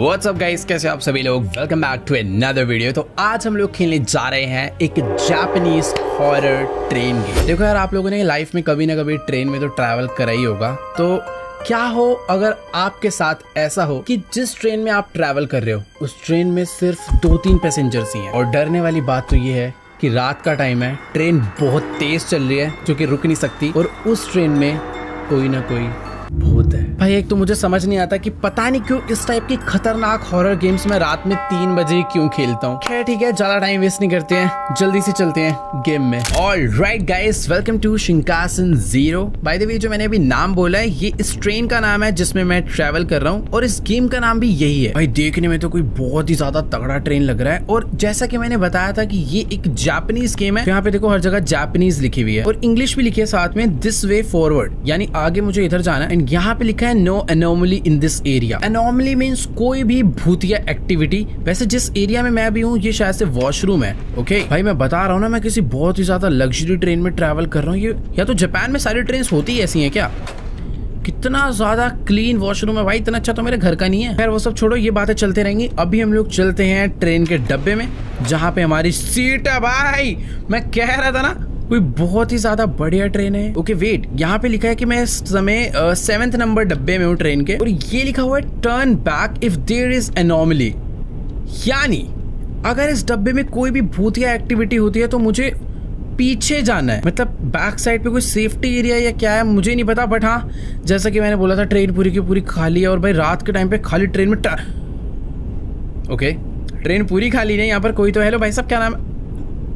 What's up guys, कैसे आप सभी लोग। Welcome back to another video. तो आज हम लोग खेलने जा रहे हैं एक जापानीज हॉरर ट्रेन गेम। देखो यार, आप लोगों ने लाइफ में कभी ना कभी ट्रेन में तो ट्रैवल करा ही होगा। तो क्या हो अगर आपके साथ ऐसा हो कि जिस ट्रेन में आप ट्रैवल कर रहे हो उस ट्रेन में सिर्फ 2-3 पैसेंजर्स ही हैं। और डरने वाली बात तो ये है कि रात का टाइम है, ट्रेन बहुत तेज चल रही है जो कि रुक नहीं सकती, और उस ट्रेन में कोई ना कोई भूत है। भाई एक तो मुझे समझ नहीं आता कि पता नहीं क्यों इस टाइप की खतरनाक हॉरर गेम्स में रात में 3 बजे क्यों खेलता हूँ। खैर ठीक है, ज्यादा टाइम वेस्ट नहीं करते हैं, जल्दी से चलते हैं गेम में। Alright guys, welcome to Shinkansen zero. By the way, जो मैंने अभी नाम बोला है ये इस ट्रेन का नाम है जिसमें मैं ट्रैवल कर रहा हूँ, और इस गेम का नाम भी यही है। भाई देखने में तो कोई बहुत ही ज्यादा तगड़ा ट्रेन लग रहा है, और जैसा कि मैंने बताया था कि ये एक जापानीज गेम है। यहाँ पे देखो हर जगह जापानीज लिखी हुई है और इंग्लिश भी लिखी है साथ में, दिस वे फॉरवर्ड, यानी आगे मुझे इधर जाना है। यहाँ पे लिखा है no anomaly in this area. Anomaly means कोई भी भूतिया एक्टिविटी। वैसे जिस एरिया में मैं भी हूँ ये शायद से वॉशरूम है। ओके भाई, मैं बता रहा हूँ ना, मैं किसी बहुत ही ज्यादा लग्जरी ट्रेन में ट्रैवल कर रहा हूँ। ये या तो जापान में सारी ट्रेन होती ही ऐसी हैं क्या? कितना ज्यादा क्लीन वॉशरूम है भाई, इतना अच्छा तो मेरे घर का नहीं है। खैर वो सब छोड़ो, ये बातें चलते रहेंगी। अभी हम लोग चलते हैं ट्रेन के डब्बे में जहाँ पे हमारी सीट है। भाई मैं कह रहा था ना, कोई बहुत ही ज्यादा बढ़िया ट्रेन है। ओके वेट, यहाँ पे लिखा है कि मैं इस समय 7th नंबर डब्बे में हूँ ट्रेन के, और ये लिखा हुआ है turn back if there is anomaly, यानी अगर इस डब्बे में कोई भी भूतिया एक्टिविटी होती है तो मुझे पीछे जाना है। मतलब बैक साइड पे कोई सेफ्टी एरिया या क्या है मुझे नहीं पता, बट हाँ जैसा कि मैंने बोला था ट्रेन पूरी की पूरी खाली है। और भाई रात के टाइम पे खाली ट्रेन में ओके ट्रेन पूरी खाली नहीं, यहाँ पर कोई तो। हेलो भाई साहब, क्या नाम है?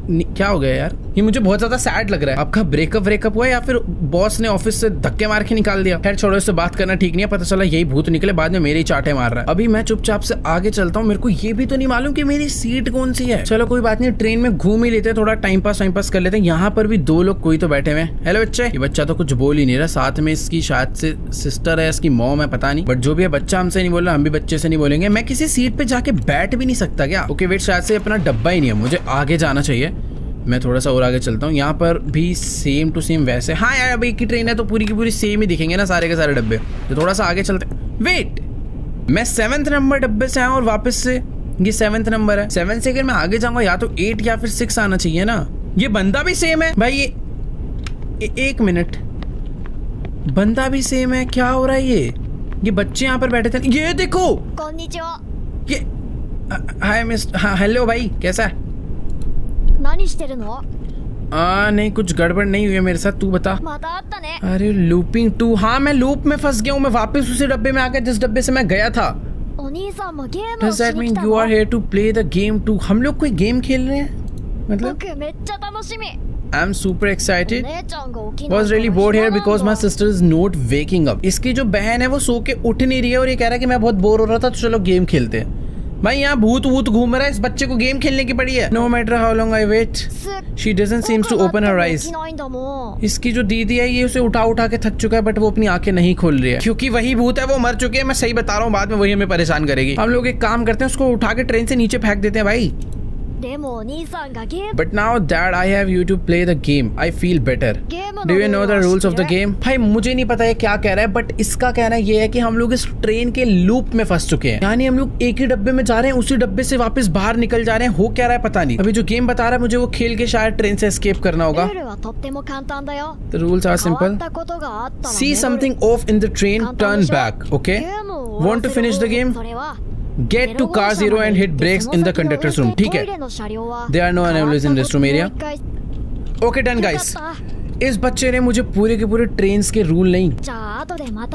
क्या हो गया यार, ये मुझे बहुत ज्यादा सैड लग रहा है। आपका ब्रेकअप हुआ या फिर बॉस ने ऑफिस से धक्के मार के निकाल दिया? खैर छोड़ो, इससे बात करना ठीक नहीं है। पता चला यही भूत निकले, बाद में मेरे ही चाटे मार रहा है। अभी मैं चुपचाप से आगे चलता हूँ, मेरे को ये भी तो नहीं मालूम कि मेरी सीट कौन सी है। चलो कोई बात नहीं, ट्रेन में घूम ही लेते हैं, थोड़ा टाइम पास कर लेते हैं। यहाँ पर भी 2 लोग कोई तो बैठे हुए हैं। हेलो बच्चे। ये बच्चा तो कुछ बोल ही नहीं रहा, साथ में इसकी शायद से सिस्टर है, इसकी मॉम है, पता नहीं, बट जो भी है बच्चा हमसे नहीं बोल रहा, हम भी बच्चे से नहीं बोलेंगे। मैं किसी सीट पे जाके बैठ भी नहीं सकता क्या? ओके वेट, शायद से अपना डब्बा ही नहीं है, मुझे आगे जाना चाहिए। मैं थोड़ा सा और आगे चलता हूँ। यहाँ पर भी सेम टू सेम वैसे। हाँ यार, अब एक ही ट्रेन है तो पूरी की पूरी सेम ही दिखेंगे ना सारे के सारे डब्बे। तो थोड़ा सा आगे चलते। वेट, मैं 7th नंबर डब्बे से आया और वापस से ये 7th नंबर है। 7 से अगर मैं आगे जाऊंगा या तो 8 या फिर 6 आना चाहिए ना। ये बंदा भी सेम है भाई। ये 1 मिनट, बंदा भी सेम है। क्या हो रहा है? ये बच्चे यहाँ पर बैठे थे। ये देखो, ये हाय मिस्टर। हाँ हेलो भाई, कैसा है? नहीं कुछ गड़बड़ नहीं हुई है मेरे साथ, तू बता। अरे लूपिंग 2, हाँ मैं लूप में फंस गया हूँ। मैं वापस उसी डब्बे में आ गया जिस डब्बे से मैं गया था। Does that mean you are here to play the game too? हम लोग कोई गेम खेल रहे हैं मतलब? I'm super excited. Was really bored here because my sister is not waking up. इसकी जो बहन है वो सो के उठ नहीं रही है और ये कह रहा है कि मैं बहुत बोर हो रहा था तो चलो गेम खेलते हैं। भाई यहाँ भूत घूम रहा है, इस बच्चे को गेम खेलने की पड़ी है। No matter how long I wait, she doesn't seems to open her eyes. इसकी जो दीदी है ये उसे उठा के थक चुका है, बट वो अपनी आंखें नहीं खोल रही है क्योंकि वही भूत है, वो मर चुके हैं। मैं सही बता रहा हूँ, बाद में वही हमें परेशान करेगी। हम लोग एक काम करते हैं, उसको उठा के ट्रेन से नीचे फेंक देते हैं भाई। But now that I have you to play the game, I feel better. Do you know the rules of the game? भाई मुझे नहीं पता ये क्या कह रहा है, बट इसका कहना ये है कि हम लोग इस ट्रेन के लूप में फंस चुके हैं। यानी हम लोग एक ही डब्बे में जा रहे हैं, उसी डब्बे से वापस बाहर निकल जा रहे हैं। हो क्या रहा है पता नहीं। अभी जो गेम बता रहा है मुझे वो खेल के शायद ट्रेन से एस्केप करना होगा। The rules are simple. See something off in the train, turn back. Okay? Want to finish the game? Get to car 0 and hit brakes in the conductor's room. ठीक है? There are no anomalies in this room area. Okay done guys. इस बच्चे ने मुझे पूरे के पूरे train के रूल नहीं,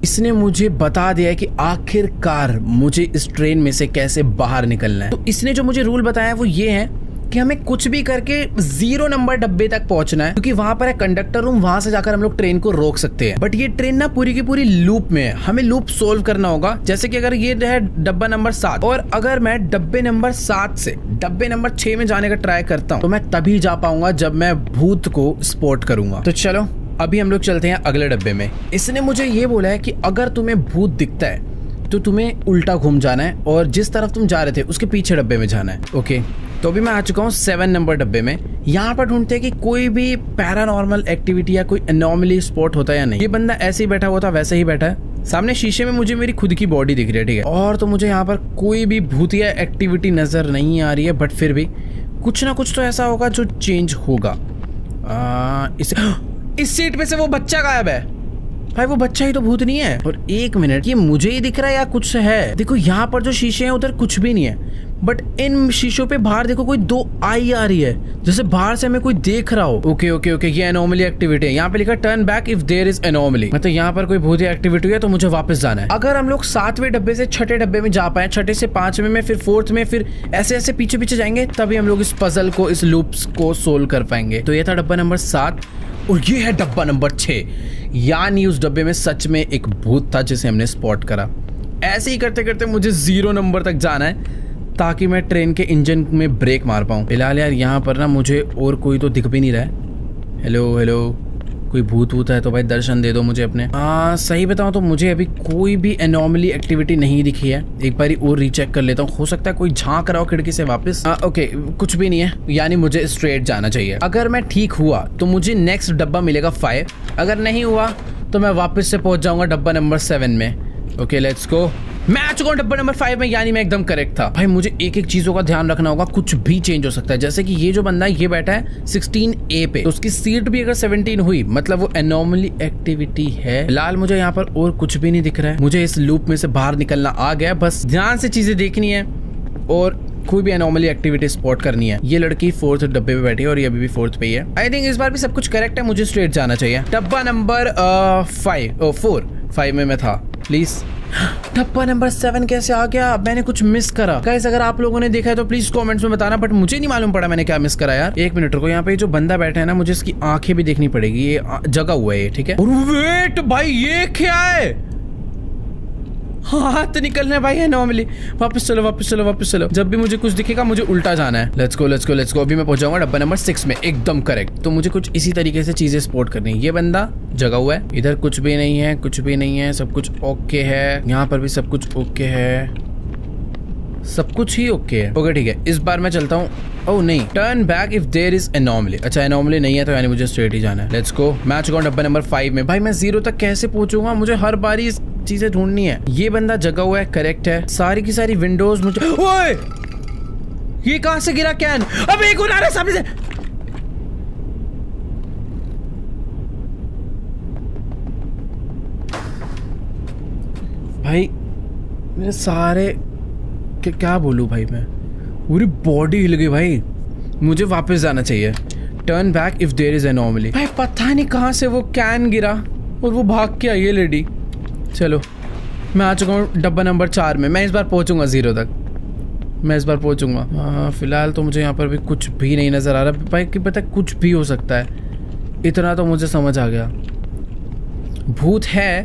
इसने मुझे बता दिया है कि आखिरकार मुझे इस ट्रेन में से कैसे बाहर निकलना है। तो इसने जो मुझे रूल बताया है वो ये है कि हमें कुछ भी करके 0 नंबर डब्बे तक पहुंचना है, क्योंकि वहां पर है कंडक्टर रूम, वहां से जाकर हम लोग ट्रेन को रोक सकते हैं। बट ये ट्रेन ना पूरी की पूरी लूप में है, हमें लूप सोल्व करना होगा। जैसे कि अगर ये है डब्बा नंबर 7 और अगर मैं डब्बे नंबर 7 से डब्बे नंबर 6 में जाने का ट्राई करता हूँ तो मैं तभी जा पाऊंगा जब मैं भूत को स्पॉट करूंगा। तो चलो अभी हम लोग चलते हैं अगले डब्बे में। इसने मुझे ये बोला है कि अगर तुम्हें भूत दिखता है तो तुम्हें उल्टा घूम जाना है और जिस तरफ तुम जा रहे थे उसके पीछे डब्बे में जाना है। ओके, तो अभी मैं आ चुका हूँ 7 नंबर डब्बे में। यहाँ पर ढूंढते हैं कि कोई भी पैरानॉर्मल एक्टिविटी या कोई एनोमली स्पॉट होता है या नहीं। ये बंदा ऐसे ही बैठा हुआ था, वैसे ही बैठा है। सामने शीशे में मुझे मेरी खुद की बॉडी दिख रही है, ठीक है। और तो मुझे यहाँ पर कोई भी भूतिया एक्टिविटी नजर नहीं आ रही है, बट फिर भी कुछ ना कुछ तो ऐसा होगा जो चेंज होगा। इस सीट पे से वो बच्चा गायब है। भाई वो बच्चा ही तो भूत नहीं है। और एक मिनट, ये मुझे ही दिख रहा है या कुछ है? देखो यहाँ पर जो शीशे हैं उधर कुछ भी नहीं है, बट इन शीशों पे बाहर देखो कोई 2 आई आ रही है, जैसे बाहर से हमें कोई देख रहा हो। ओके ओके ओके, ये एनोमली एक्टिविटी है। यहाँ पे लिखा turn back if there is anomaly, मतलब यहाँ पर कोई भूतिया एक्टिविटी है तो मुझे वापस जाना है। अगर हम लोग 7वें डब्बे से 6ठे डब्बे में जा पाए, 6ठे से 5वें में, फिर 4th में, फिर ऐसे ऐसे पीछे पीछे जाएंगे, तभी हम लोग इस पजल को, इस लूप्स को सोल्व कर पाएंगे। तो ये था डब्बा नंबर 7 और ये है डब्बा नंबर 6। यानी उस डब्बे में सच में एक भूत था जिसे हमने स्पॉट करा। ऐसे ही करते करते मुझे 0 नंबर तक जाना है ताकि मैं ट्रेन के इंजन में ब्रेक मार पाऊँ। फिलहाल यार यहाँ पर ना मुझे और कोई तो दिख भी नहीं रहा है। हेलो हेलो, कोई भूत वूत है तो भाई दर्शन दे दो मुझे अपने। सही बताऊँ तो मुझे अभी कोई भी एनोमली एक्टिविटी नहीं दिखी है। एक बार और रीचेक कर लेता हूँ, हो सकता है कोई झांक रहा हो खिड़की से वापस। ओके, कुछ भी नहीं है, यानी मुझे स्ट्रेट जाना चाहिए। अगर मैं ठीक हुआ तो मुझे नेक्स्ट डब्बा मिलेगा 5, अगर नहीं हुआ तो मैं वापस से पहुंच जाऊंगा डब्बा नंबर 7 में। Okay let's go. मैं आ चुका हूँ डब्बा नंबर 5 में, यानी मैं एकदम करेक्ट था। भाई मुझे एक एक चीजों का ध्यान रखना होगा, कुछ भी चेंज हो सकता है। जैसे कि ये जो बंदा है ये बैठा है 16A पे, तो उसकी सीट भी अगर 17 हुई मतलब वो एनोमली एक्टिविटी है। फिलहाल मुझे यहाँ पर और कुछ भी नहीं दिख रहा है। मुझे इस लूप में से बाहर निकलना आ गया, बस ध्यान से चीजें देखनी है और कोई भी एनोमली एक्टिविटी स्पॉट करनी है। ये लड़की 4th डब्बे पे बैठी है और ये अभी भी 4th पे ही है। आई थिंक इस बार भी सब कुछ करेक्ट है, मुझे स्ट्रेट जाना चाहिए। डब्बा नंबर 4 में मैं था। प्लीज डब्बा नंबर 7 कैसे आ गया? मैंने कुछ मिस करा गाइस? अगर आप लोगों ने देखा है तो प्लीज कमेंट्स में बताना, बट मुझे नहीं मालूम पड़ा मैंने क्या मिस करा यार। एक मिनट रुको, यहाँ पे जो बंदा बैठा है ना, मुझे इसकी आंखें भी देखनी पड़ेगी। ये जगा हुआ है, ठीक है। और वेट भाई, ये क्या है? हाथ निकलना है भाई एनोमली। वापस चलो वापस चलो वापस चलो। जब भी मुझे कुछ दिखेगा मुझे उल्टा जाना है। Let's go let's go let's go. अभी मैं पहुंचाऊंगा डब्बा नंबर 6 में, एकदम करेक्ट। तो मुझे कुछ इसी तरीके से चीजें स्पॉट करनी है। ये बंदा जगा हुआ है, इधर कुछ भी नहीं है, कुछ भी नहीं है, सब कुछ ओके है। यहाँ पर भी सब कुछ ओके है, सब कुछ ही ओके है। ओके ठीक है, इस बार मैं चलता हूँ। ओह नहीं, turn back if there is anomaly. अच्छा एनोमली नहीं है तो यानी मुझे स्ट्रेट ही जाना है। Let's go. मैं आ चुका हूँ डब्बा नंबर 5 में। भाई मैं 0 तक कैसे पहुंचूंगा? मुझे हर बारी चीजें ढूंढनी है। ये बंदा जगा हुआ है, करेक्ट है। सारी की सारी विंडोज मुझे। ओए ये कहां से गिरा कैन? अब एक और आ रहा है सामने से। भाई मेरे सारे क्या बोलूं भाई, मैं पूरी बॉडी हिल गई भाई। मुझे वापस जाना चाहिए। Turn back if there is anomaly. भाई पता नहीं कहां से वो कैन गिरा और वो भाग के आई है लेडी। चलो मैं आ चुका हूँ डब्बा नंबर 4 में। मैं इस बार पहुंचूंगा 0 तक, मैं इस बार पहुंचूंगा। फिलहाल तो मुझे यहाँ पर भी कुछ भी नहीं नजर आ रहा भाई, कि पता कुछ भी हो सकता है। इतना तो मुझे समझ आ गया, भूत है।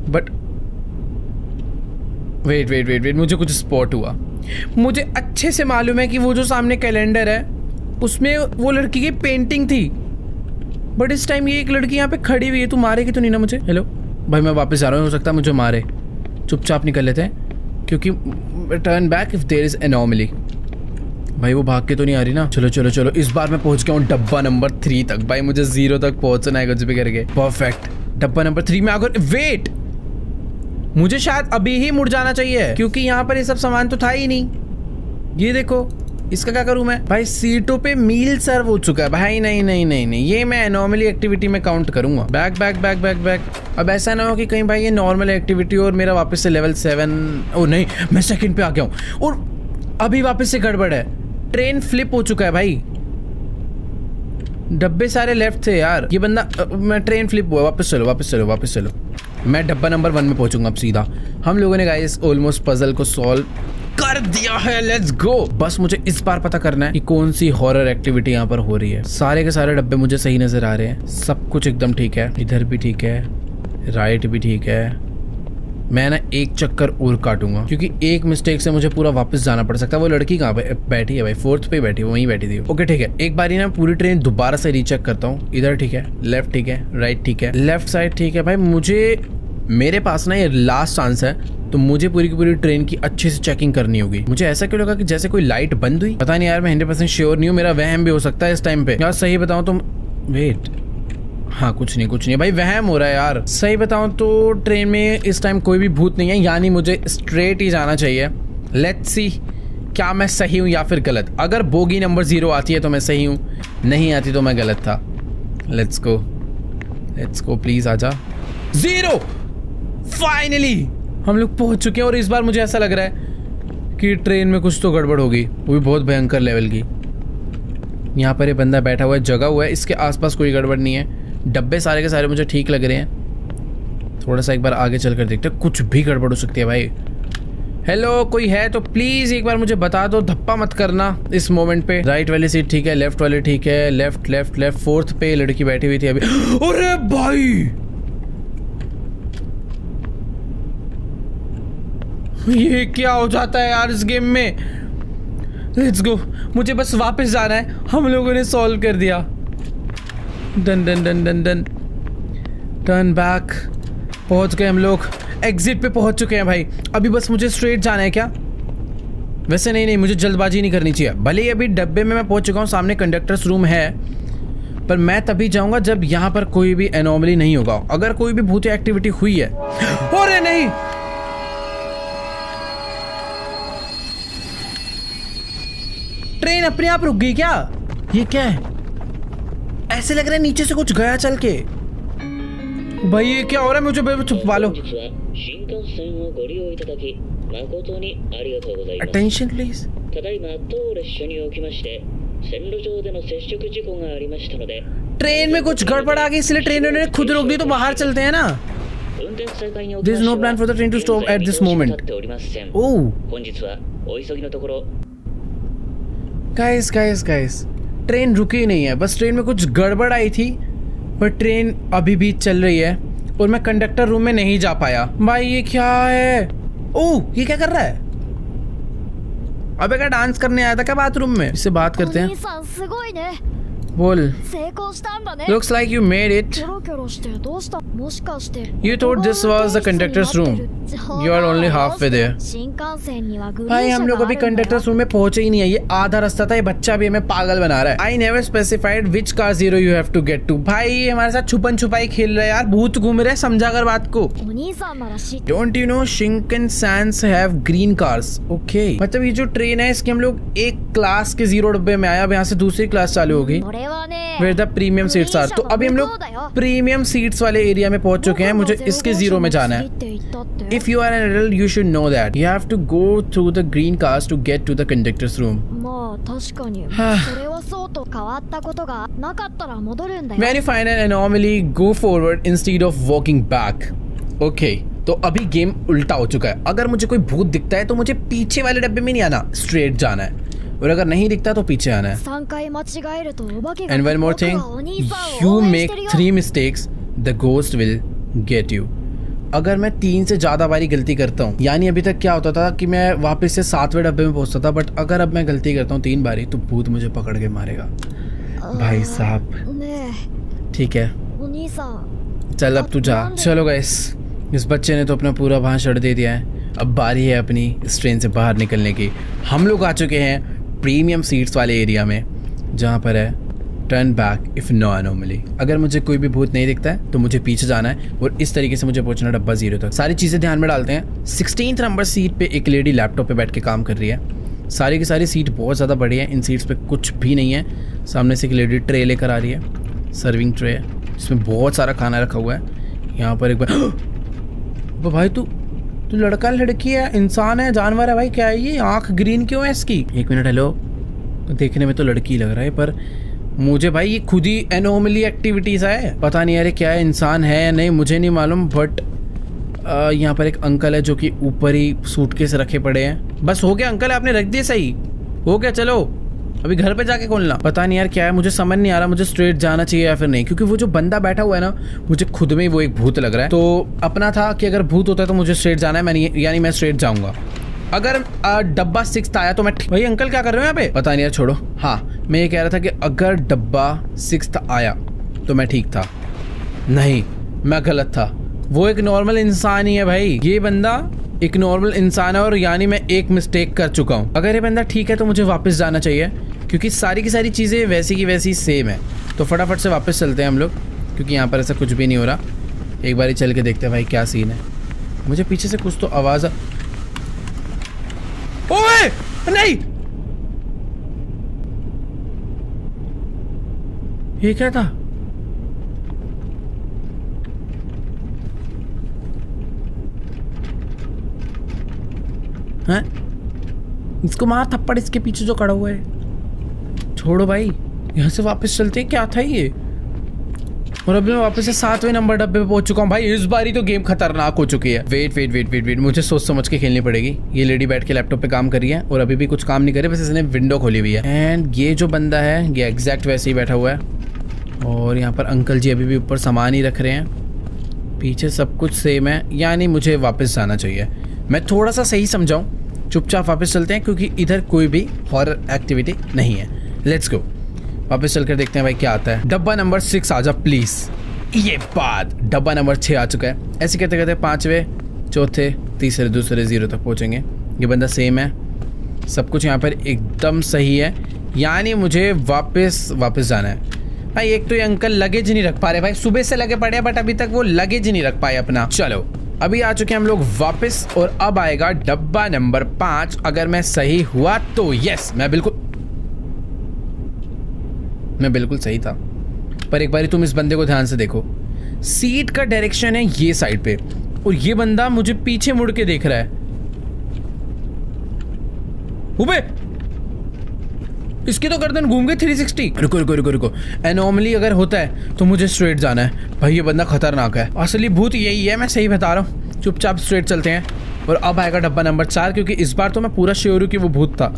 But wait wait wait wait, मुझे कुछ स्पॉट हुआ। मुझे अच्छे से मालूम है कि वो जो सामने कैलेंडर है उसमें वो लड़की की पेंटिंग थी, बट इस टाइम ये एक लड़की यहाँ पे खड़ी हुई है। तू मारेगी तो नहीं ना मुझे? हेलो भाई मैं वापस जा रहा हूँ, हो सकता है मुझे मारे। चुपचाप निकल लेते हैं, क्योंकि turn back if there is anomaly. भाई वो भाग के तो नहीं आ रही ना? चलो चलो चलो, इस बार मैं पहुंच गया हूँ डब्बा नंबर 3 तक। भाई मुझे 0 तक पहुंचना है कुछ भी करके। परफेक्ट, डब्बा नंबर 3 में आकर। वेट, मुझे शायद अभी ही मुड़ जाना चाहिए, क्योंकि यहाँ पर ये सब सामान तो था ही नहीं। ये देखो, इसका क्या करूं मैं? भाई सीटों पे मील सर्व हो चुका है भाई। नहीं नहीं नहीं नहीं, ये मैं एनोमली एक्टिविटी में काउंट करूंगा। Back back back back back. अब ऐसा ना हो कि कहीं भाई ये नॉर्मल एक्टिविटी और मेरा वापस से लेवल 7। ओ नहीं, मैं सेकंड पे आ गया हूँ और अभी वापस से गड़बड़ है। ट्रेन फ्लिप हो चुका है भाई, डब्बे सारे लेफ्ट थे यार। ये बंदा मैं ट्रेन फ्लिप हुआ। वापस चलो वापस चलो वापस चलो। मैं डब्बा नंबर 1 में पहुंचूंगा अब सीधा। हम लोगों ने गाइस ऑलमोस्ट पजल को सॉल्व कर दिया है। लेट्स गो। बस मुझे इस बार पता करना है कि कौन सी हॉरर एक्टिविटी यहाँ पर हो रही है। सारे के सारे डब्बे मुझे सही नजर आ रहे हैं, सब कुछ एकदम ठीक है। इधर भी ठीक है, राइट भी ठीक है। मैं ना एक चक्कर और काटूंगा, क्योंकि एक मिस्टेक से मुझे पूरा वापस जाना पड़ सकता है। वो लड़की कहाँ पे बैठी है भाई? 4th पे बैठी, वहीं बैठी थी। ओके ठीक है, एक बारी ना पूरी ट्रेन दोबारा से रीचेक करता हूँ। इधर ठीक है, लेफ्ट ठीक है, राइट ठीक है, लेफ्ट साइड ठीक है। भाई मुझे, मेरे पास ना ये लास्ट चांस है, तो मुझे पूरी की पूरी ट्रेन की अच्छे से चेकिंग करनी होगी। मुझे ऐसा क्यों लगा कि जैसे कोई लाइट बंद हुई? पता नहीं यार, मैं 100% श्योर नहीं हूँ। मेरा वहम भी हो सकता है इस टाइम पे यार। सही बताऊँ तो वेट, हाँ कुछ नहीं भाई, वहम हो रहा है यार। सही बताऊं तो ट्रेन में इस टाइम कोई भी भूत नहीं है, यानी मुझे स्ट्रेट ही जाना चाहिए। लेट्स सी क्या मैं सही हूँ या फिर गलत। अगर बोगी नंबर 0 आती है तो मैं सही हूँ, नहीं आती तो मैं गलत था। लेट्स गो प्लीज आजा। 0 फाइनली हम लोग पहुंच चुके हैं। और इस बार मुझे ऐसा लग रहा है कि ट्रेन में कुछ तो गड़बड़ होगी, वो भी बहुत भयंकर लेवल की। यहाँ पर ये बंदा बैठा हुआ है, जगा हुआ है, इसके आसपास कोई गड़बड़ नहीं है। डब्बे सारे के सारे मुझे ठीक लग रहे हैं। थोड़ा सा एक बार आगे चल कर देखते हैं, कुछ भी गड़बड़ हो सकती है भाई। हेलो, कोई है तो प्लीज एक बार मुझे बता दो, धप्पा मत करना इस मोमेंट पे। राइट वाली सीट ठीक है, लेफ्ट वाली ठीक है, लेफ्ट लेफ्ट लेफ्ट। 4th पे लड़की बैठी हुई थी अभी। अरे भाई ये क्या हो जाता है यार इस गेम में। लेट्स गो, मुझे बस वापस जाना है। हम लोगों ने सॉल्व कर दिया। Done done done done done, turn back. पहुंच गए हम लोग, एग्जिट पे पहुंच चुके हैं भाई। अभी बस मुझे स्ट्रेट जाना है क्या? वैसे नहीं, मुझे जल्दबाजी नहीं करनी चाहिए। भले ही अभी डब्बे में मैं पहुंच चुका हूं, सामने कंडक्टर्स रूम है, पर मैं तभी जाऊंगा जब यहाँ पर कोई भी एनोमली नहीं होगा। अगर कोई भी भूत एक्टिविटी हुई है। अरे नहीं, ट्रेन अपने आप रुक गई क्या? ये क्या है? ऐसे लग रहा है नीचे से कुछ गया चल के। भाई ये क्या हो रहा है? मुझे छुपा लो। Attention please. ट्रेन में कुछ गड़बड़ आ गई, इसलिए ट्रेन ने खुद रोक दी। तो बाहर चलते हैं ना। There is no plan for the train to stop at this moment. Oh. Guys train रुकी नहीं है, बस ट्रेन में कुछ गड़बड़ आई थी, पर ट्रेन अभी भी चल रही है और मैं कंडक्टर रूम में नहीं जा पाया। भाई ये क्या है? ओह ये क्या कर रहा है? अबे क्या डांस करने आया था क्या बाथरूम में? इससे बात करते हैं। बोल। Looks like you made it. You thought this was the conductor's room. You are only halfway there. भाई हम लोग अभी कंडक्टर्स रूम में पहुंचे ही नहीं है, ये आधा रास्ता था। ये बच्चा भी हमें पागल बना रहा है। I never specified which car 0 you have to get to. भाई ये हमारे साथ छुपन छुपाई खेल रहा है यार, भूत घूम रहे हैं, समझा कर बात को। Don't you know Shinkansen have green cars? Okay. मतलब ये जो ट्रेन है इसके हम लोग एक क्लास के 0 डब्बे में आए, अब यहाँ से दूसरी क्लास चालू होगी। Where the premium seats are. तो अभी हम लोग प्रीमियम सीट्स वाले एरिया में पहुंच चुके हैं। मुझे इसके 0 में जाना है। If you are an adult, you should know that. You have to go through the green cars to get to the conductor's room. When you find an anomaly, go forward instead of walking back. Okay. तो अभी game उल्टा हो चुका है। अगर मुझे कोई भूत दिखता है तो मुझे पीछे वाले डब्बे में नहीं आना, स्ट्रेट जाना है, और अगर नहीं दिखता तो पीछे आना है। And one more thing, you make 3 mistakes, the ghost will get you. अगर मैं 3 से ज्यादा बारी गलती करता हूँ, यानी अभी तक क्या होता था कि मैं वापस से 7वें डब्बे में पहुंचता था, बट अगर अब मैं गलती करता हूँ 3 बारी तो भूत मुझे पकड़ के मारेगा। भाई साहब ठीक है, चल अब तू जा। चलो गाइस, इस बच्चे ने तो अपना पूरा भाषण दे दिया है, अब बारी है अपनी इस ट्रेन से बाहर निकलने की। हम लोग आ चुके हैं प्रीमियम सीट्स वाले एरिया में, जहाँ पर है turn back if no anomaly. अगर मुझे कोई भी भूत नहीं दिखता है तो मुझे पीछे जाना है और इस तरीके से मुझे पहुंचना डब्बा 0 तक। सारी चीज़ें ध्यान में डालते हैं। 16th नंबर सीट पे एक लेडी लैपटॉप पे बैठ के काम कर रही है। सारी की सारी सीट बहुत ज़्यादा बड़ी है, इन सीट्स पे कुछ भी नहीं है। सामने से एक लेडी ट्रे लेकर आ रही है, सर्विंग ट्रे है जिसमें बहुत सारा खाना रखा हुआ है। यहाँ पर एक बार भाई तू लड़का लड़की है, इंसान है, जानवर है? भाई क्या है ये? आँख ग्रीन क्यों है इसकी? 1 मिनट। हेलो, देखने में तो लड़की लग रहा है, पर मुझे भाई ये खुद ही एनोमली एक्टिविटीज है। पता नहीं यार क्या है, इंसान है या नहीं मुझे नहीं मालूम। बट यहाँ पर एक अंकल है जो कि ऊपर ही सूटकेस रखे पड़े हैं। बस हो गया अंकल, आपने रख दिए, सही हो गया। चलो अभी घर पे जाके खोलना। पता नहीं यार क्या है, मुझे समझ नहीं आ रहा मुझे स्ट्रेट जाना चाहिए या फिर नहीं, क्योंकि वो जो बंदा बैठा हुआ है ना, मुझे खुद में ही वो एक भूत लग रहा है। तो अपना था कि अगर भूत होता है तो मुझे स्ट्रेट जाना है, यानी मैं स्ट्रेट जाऊंगा। अगर डब्बा 6th आया तो मैं भाई अंकल क्या कर रहे हो यहाँ पे? पता नहीं यार, छोड़ो। हाँ मैं ये कह रहा था कि अगर डब्बा 6th आया तो मैं ठीक था। नहीं, मैं गलत था। वो एक नॉर्मल इंसान ही है भाई, ये बंदा एक नॉर्मल इंसान है, और यानी मैं एक मिस्टेक कर चुका हूँ। अगर ये बंदा ठीक है तो मुझे वापस जाना चाहिए, क्योंकि सारी की सारी चीज़ें वैसी की वैसी सेम है। तो फटाफट से वापस चलते हैं हम लोग। क्योंकि यहाँ पर ऐसा कुछ भी नहीं हो रहा। एक बार ही चल के देखते हैं भाई क्या सीन है। मुझे पीछे से कुछ तो आवाज़ ओए नहीं, ये क्या था? हैं? इसको मार थप्पड़, इसके पीछे जो खड़ा हुआ है। छोड़ो भाई, यहाँ से वापस चलते हैं। क्या था ये? और अभी मैं वापस से 7वें नंबर डब्बे पे पहुंच चुका हूँ भाई। इस बारी तो गेम खतरनाक हो चुकी है। वेट, मुझे सोच समझ के खेलनी पड़ेगी। ये लेडी बैठ के लैपटॉप पे काम कर रही है और अभी भी कुछ काम नहीं करे, बस इसने विंडो खोली हुई है। एंड ये जो बंदा है ये एग्जैक्ट वैसे ही बैठा हुआ है। और यहाँ पर अंकल जी अभी भी ऊपर सामान ही रख रहे हैं। पीछे सब कुछ सेम है, यानी मुझे वापस जाना चाहिए। मैं थोड़ा सा सही समझाऊँ, चुपचाप वापस चलते हैं क्योंकि इधर कोई भी हॉरर एक्टिविटी नहीं है। लेट्स गो, वापस चल कर देखते हैं भाई क्या आता है। डब्बा नंबर 6 आ जा प्लीज। ये बात, डब्बा नंबर 6 आ चुका है। ऐसे कहते कहते 5वें, चौथे, तीसरे, दूसरे 0 तक पहुंचेंगे। ये बंदा सेम है, सब कुछ यहाँ पर एकदम सही है, यानी मुझे वापस जाना है भाई। एक तो ये अंकल लगेज नहीं रख पा रहे भाई, सुबह से लगे पड़े हैं बट अभी तक वो लगेज नहीं रख पाए अपना। चलो अभी आ चुके हैं हम लोग वापस और अब आएगा डब्बा नंबर 5। अगर मैं सही हुआ तो यस, मैं बिल्कुल सही था। पर एक बारी तुम इस बंदे को ध्यान से देखो, सीट का डायरेक्शन है ये साइड पे और ये बंदा मुझे पीछे मुड़ के देख रहा है। उबे, इसकी तो गर्दन घूम गई 360। रुको, एनोमली अगर होता है तो मुझे स्ट्रेट जाना है भाई। ये बंदा खतरनाक है, असली भूत यही है, मैं सही बता रहा हूँ। चुपचाप स्ट्रेट चलते हैं। और अब आएगा डब्बा नंबर 4, क्योंकि इस बार तो मैं पूरा श्योर हूँ कि वो भूत था।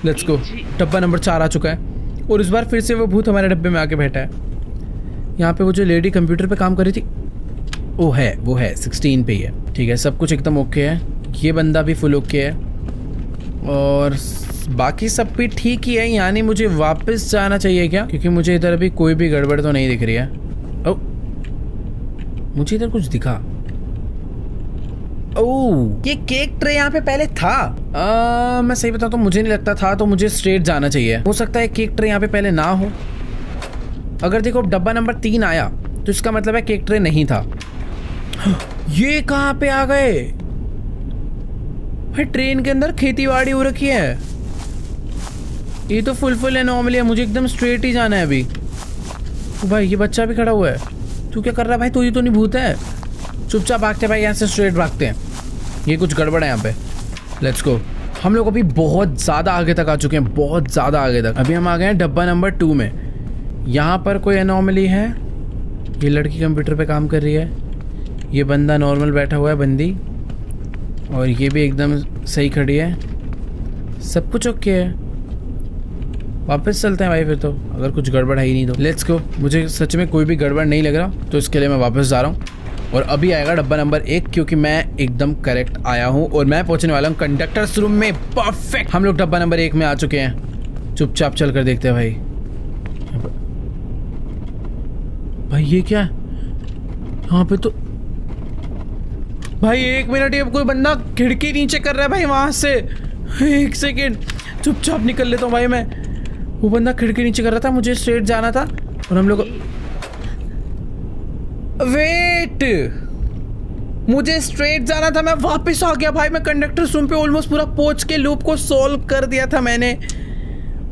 लेट्स गो, डब्बा नंबर 4 आ चुका है और इस बार फिर से वो भूत हमारे डब्बे में आके बैठा है। यहाँ पे वो जो लेडी कंप्यूटर पे काम कर रही थी वो है 16 पे ही है। ठीक है, सब कुछ एकदम ओके है। ये बंदा भी फुल ओके है और बाकी सब भी ठीक ही है, यानी मुझे वापस जाना चाहिए क्या? क्योंकि मुझे इधर अभी कोई भी गड़बड़ तो नहीं दिख रही है। ओ, मुझे इधर कुछ दिखा। ओह, ये केक ट्रे यहाँ पे पहले था। मैं सही बताऊँ तो मुझे नहीं लगता था, तो मुझे स्ट्रेट जाना चाहिए। हो सकता है केक ट्रे यहाँ पे पहले ना हो। अगर देखो डब्बा नंबर 3 आया तो इसका मतलब है केक ट्रे नहीं था। ये कहाँ पे आ गए भाई? ट्रेन के अंदर खेतीबाड़ी हो रखी है। ये तो फुल एनोमली है, मुझे एकदम स्ट्रेट ही जाना है अभी। भाई ये बच्चा भी खड़ा हुआ है, तू क्या कर रहा है भाई? तू ये तो नहीं भूत है। चुपचाप भागते भाई, यहाँ से स्ट्रेट भागते हैं। ये कुछ गड़बड़ है यहाँ पे। Let's go. हम लोग अभी बहुत ज़्यादा आगे तक आ चुके हैं, बहुत ज़्यादा आगे तक। अभी हम आ गए हैं डब्बा नंबर 2 में। यहाँ पर कोई एनोमली है। ये लड़की कंप्यूटर पे काम कर रही है, ये बंदा नॉर्मल बैठा हुआ है, बंदी, और ये भी एकदम सही खड़ी है। सब कुछ ओके है। वापस चलते हैं भाई फिर तो, अगर कुछ गड़बड़ है ही नहीं तो। Let's go. मुझे सच में कोई भी गड़बड़ नहीं लग रहा, तो इसके लिए मैं वापस जा रहा हूँ। और अभी आएगा डब्बा नंबर 1, क्योंकि मैं एकदम करेक्ट आया हूँ और मैं पहुँचने वाला हूँ कंडक्टर्स रूम में। परफेक्ट। हम लोग डब्बा नंबर 1 में आ चुके हैं। चुपचाप चल कर देखते हैं भाई। भाई ये क्या है यहाँ पे? तो भाई 1 मिनट, ये कोई बंदा खिड़की नीचे कर रहा है भाई वहां से। 1 सेकेंड, चुपचाप निकल लेता हूँ भाई मैं। वो बंदा खिड़की नीचे कर रहा था, मुझे स्ट्रेट जाना था और हम लोग वेट, मुझे स्ट्रेट जाना था, मैं वापस आ गया भाई। मैं कंडक्टर रूम पे ऑलमोस्ट पूरा पहुंच के लूप को सॉल्व कर दिया था मैंने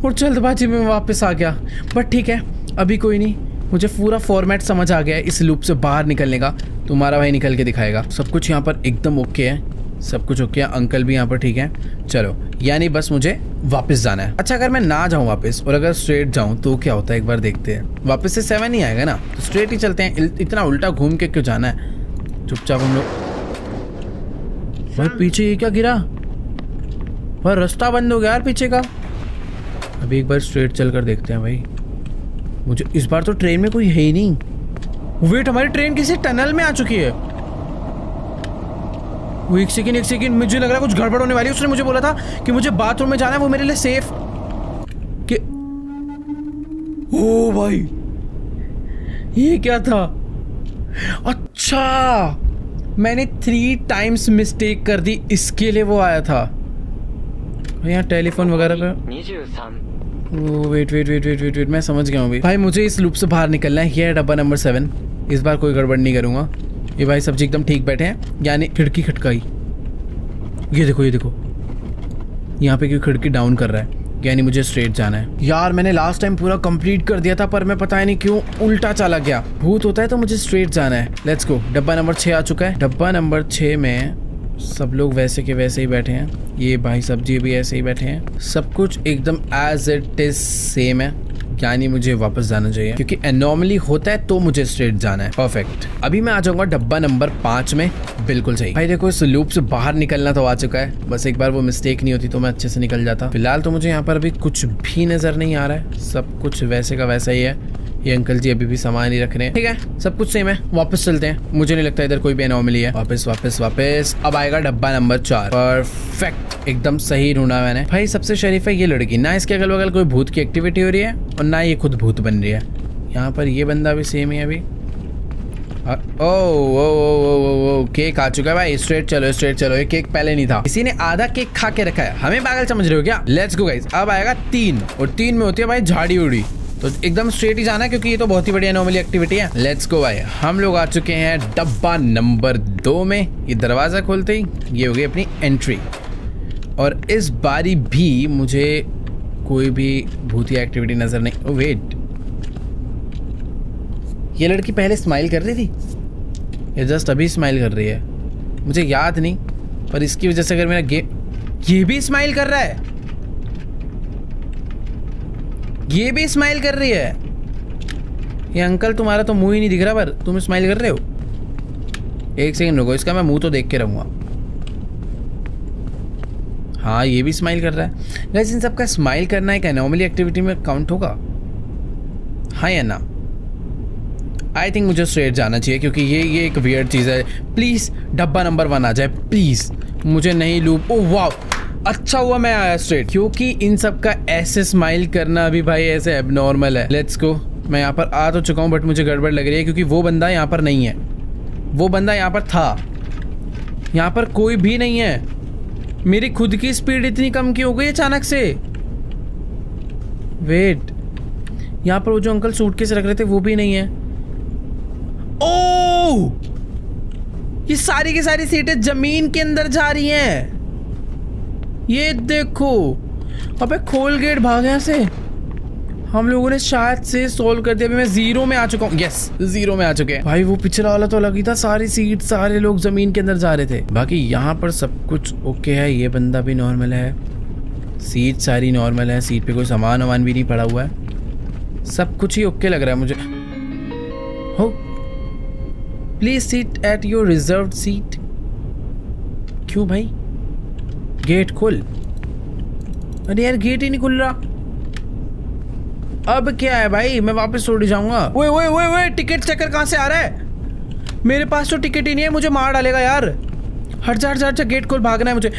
और जल्दबाजी में वापस आ गया। बट ठीक है, अभी कोई नहीं, मुझे पूरा फॉर्मेट समझ आ गया है इस लूप से बाहर निकलने का। तुम्हारा भाई निकल के दिखाएगा। सब कुछ यहाँ पर एकदम ओके है, सब कुछ ओके है। अंकल भी यहाँ पर ठीक है। चलो, यानी बस मुझे वापस जाना है। अच्छा, अगर मैं ना जाऊँ वापस और अगर स्ट्रेट जाऊँ तो क्या होता है, एक बार देखते हैं। वापस से 7 ही आएगा ना, तो स्ट्रेट ही चलते हैं। इतना उल्टा घूम के क्यों जाना है? चुपचाप हम लोग। भाई पीछे ये क्या गिरा? भाई रास्ता बंद हो गया यार पीछे का। अभी एक बार स्ट्रेट चल कर देखते हैं भाई। मुझे इस बार तो ट्रेन में कोई है ही नहीं। वेट, हमारी ट्रेन किसी टनल में आ चुकी है। वो एक सेकेंड, मुझे लग रहा है कुछ गड़बड़ होने वाली है। उसने मुझे बोला था कि मुझे बाथरूम में जाना है, वो मेरे लिए सेफ कि... ओ भाई, ये क्या था? अच्छा, मैंने 3 टाइम्स मिस्टेक कर दी, इसके लिए वो आया था। यहाँ टेलीफोन वगैरह पे wait wait wait wait wait wait, मैं समझ गया हूँ भाई। मुझे इस लूप से बाहर निकलना है। ये है डब्बा नंबर 7। इस बार कोई गड़बड़ नहीं करूंगा। ये भाई सब्जी एकदम ठीक बैठे हैं, यानी खिड़की खटकाई। ये देखो यहाँ पे क्यों खिड़की डाउन कर रहा है, यानी मुझे स्ट्रेट जाना है। यार मैंने लास्ट टाइम पूरा कंप्लीट कर दिया था, पर मैं पता नहीं क्यों उल्टा चला गया। भूत होता है तो मुझे स्ट्रेट जाना है। लेट्स गो। डब्बा नंबर 6 आ चुका है। डब्बा नंबर 6 में सब लोग वैसे के वैसे ही बैठे हैं। ये भाई सब्जी भी ऐसे ही बैठे हैं। सब कुछ एकदम एज इट इज सेम है, यानी मुझे वापस जाना चाहिए, क्योंकि एनॉमली होता है तो मुझे स्ट्रेट जाना है। परफेक्ट। अभी मैं आ जाऊंगा डब्बा नंबर 5 में। बिल्कुल सही भाई। देखो इस लूप से बाहर निकलना तो आ चुका है, बस एक बार वो मिस्टेक नहीं होती तो मैं अच्छे से निकल जाता। फिलहाल तो मुझे यहाँ पर अभी कुछ भी नजर नहीं आ रहा है, सब कुछ वैसे का वैसा ही है। ये अंकल जी अभी भी सामान ही रख रहे हैं। ठीक है, सब कुछ सेम है। वापस चलते हैं। मुझे नहीं लगता इधर कोई भी एनॉमली है। वापस वापस वापस। अब आएगा डब्बा नंबर 4। परफेक्ट, एकदम सही ढूंढा मैंने भाई। सबसे शरीफ है ये लड़की, ना इसके अगल बगल कोई भूत की एक्टिविटी हो रही है और ना ये खुद भूत बन रही है। यहाँ पर ये बंदा भी सेम ही है अभी। ओ केक आ चुका है भाई। स्ट्रेट चलो स्ट्रेट चलो। ये केक पहले नहीं था, किसी ने आधा केक खा के रखा है। हमें पागल समझ रहे हो क्या? Let's go guys. अब आएगा 3 और 3 में होती है भाई झाड़ी उड़ी, तो एकदम स्ट्रेट ही जाना है क्योंकि ये तो बहुत ही बढ़िया नॉर्मली एक्टिविटी है। लेट्स गो भाई। हम लोग आ चुके हैं डब्बा नंबर 2 में। ये दरवाजा खोलते ही ये हो गई अपनी एंट्री, और इस बारी भी मुझे कोई भी भूतिया एक्टिविटी नजर नहीं। ओ वेट, ये लड़की पहले स्माइल कर रही थी, ये जस्ट अभी स्माइल कर रही है। मुझे याद नहीं, पर इसकी वजह से अगर मेरा गेम, ये भी स्माइल कर रहा है, ये भी स्माइल कर रही है। ये अंकल तुम्हारा तो मुंह ही नहीं दिख रहा, पर तुम स्माइल कर रहे हो। एक सेकंड रुको, इसका मैं मुंह तो देख के रहूंगा। हाँ ये भी स्माइल कर रहा है। गाइस इन सबका स्माइल करना एक एनॉमली एक्टिविटी में काउंट होगा, हाँ या ना? आई थिंक मुझे स्ट्रेट जाना चाहिए, क्योंकि ये एक वियर्ड चीज़ है। प्लीज़ डब्बा नंबर 1 आ जाए प्लीज़, मुझे नहीं लूप। ओह वाह, अच्छा हुआ मैं आया स्ट्रेट, क्योंकि इन सब का ऐसे स्माइल करना भी भाई ऐसे एबनॉर्मल है। Let's go. मैं यहाँ पर आ तो चुका हूँ, बट मुझे गड़बड़ लग रही है, क्योंकि वो बंदा यहाँ पर नहीं है। वो बंदा यहाँ पर था, यहाँ पर कोई भी नहीं है। मेरी खुद की स्पीड इतनी कम क्यों हो गई अचानक से? वेट, यहाँ पर वो जो अंकल सूटकेस रख रहे थे वो भी नहीं है। ओह, ये सारी की सारी सीटें जमीन के अंदर जा रही हैं। ये देखो, अबे खोल गेट, भाग यहाँ से। हम लोगों ने शायद से सोल्व कर दिया। अभी मैं 0 में आ चुका हूँ। यस, 0 में आ चुके हैं भाई। वो पिछला वाला तो लगी था, सारी सीट सारे लोग जमीन के अंदर जा रहे थे। बाकी यहाँ पर सब कुछ ओके है। ये बंदा भी नॉर्मल है, सीट सारी नॉर्मल है, सीट पे कोई सामान वामान भी नहीं पड़ा हुआ है। सब कुछ ही ओके लग रहा है मुझे। हो, please seat at your reserved seat. क्यों भाई? गेट खोल। अरे यार गेट ही नहीं खुल रहा। अब क्या है भाई, मैं वापस छोड़ जाऊंगा। ओए ओए ओए ओए, टिकट चेकर कहाँ से आ रहा है? मेरे पास तो टिकट ही नहीं है, मुझे मार डालेगा यार। हट जा हट जा हट जा, गेट खोल, भागना है मुझे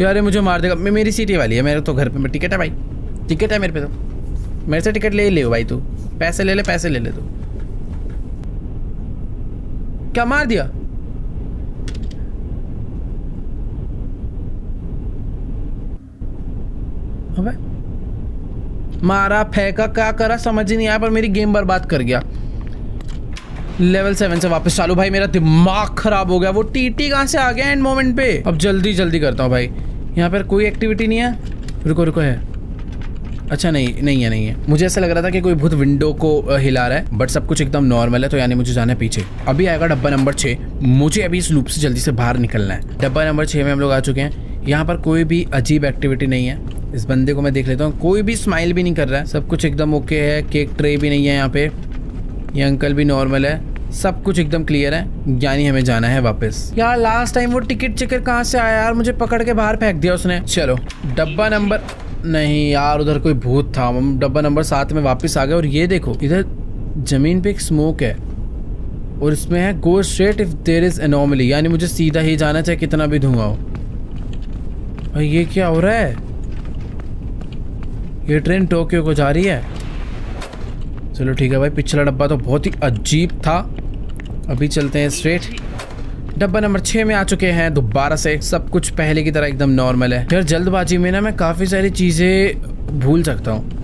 यार। ये मुझे मार देगा। मेरी सीट ये वाली है, मेरे तो घर पे टिकट है भाई, टिकट है मेरे पे। तो मेरे से टिकट ले ले भाई, तू पैसे ले ले, पैसे ले ले। तू क्या मार दिया? अबे मारा फेंका क्या करा समझ ही नहीं आया, पर मेरी गेम बर्बाद कर गया। लेवल 7 से वापस चालू। भाई मेरा दिमाग खराब हो गया। वो टीटी कहाँ से आ गया एंड मोमेंट पे? अब जल्दी जल्दी करता हूँ भाई। यहाँ पर कोई एक्टिविटी नहीं है। रुको रुको, है? अच्छा नहीं है। मुझे ऐसा लग रहा था कि कोई भूत विंडो को हिला रहा है, बट सब कुछ एकदम नॉर्मल है, तो यानी मुझे जाना है पीछे। अभी आएगा डब्बा नंबर 6। मुझे अभी इस लूप से जल्दी से बाहर निकलना है। डब्बा नंबर 6 में हम लोग आ चुके हैं। यहाँ पर कोई भी अजीब एक्टिविटी नहीं है। इस बंदे को मैं देख लेता हूँ, कोई भी स्माइल भी नहीं कर रहा है। सब कुछ एकदम ओके है। केक ट्रे भी नहीं है यहाँ पे। ये अंकल भी नॉर्मल है। सब कुछ एकदम क्लियर है, यानी हमें जाना है वापस। यार लास्ट टाइम वो टिकट चेकर कहाँ से आया यार? मुझे पकड़ के बाहर फेंक दिया उसने। चलो डब्बा नंबर, नहीं यार उधर कोई भूत था। हम डब्बा नंबर 7 में वापस आ गए। और ये देखो, इधर जमीन पे एक स्मोक है और इसमें है go straight if there is anomaly, यानी मुझे सीधा ही जाना चाहिए कितना भी धुआं हो। भाई ये क्या हो रहा है? ये ट्रेन टोक्यो को जा रही है। चलो ठीक है भाई, पिछला डब्बा तो बहुत ही अजीब था। अभी चलते हैं स्ट्रेट। डब्बा नंबर 6 में आ चुके हैं दोबारा से। सब कुछ पहले की तरह एकदम नॉर्मल है। यार जल्दबाजी में ना मैं काफ़ी सारी चीज़ें भूल सकता हूँ।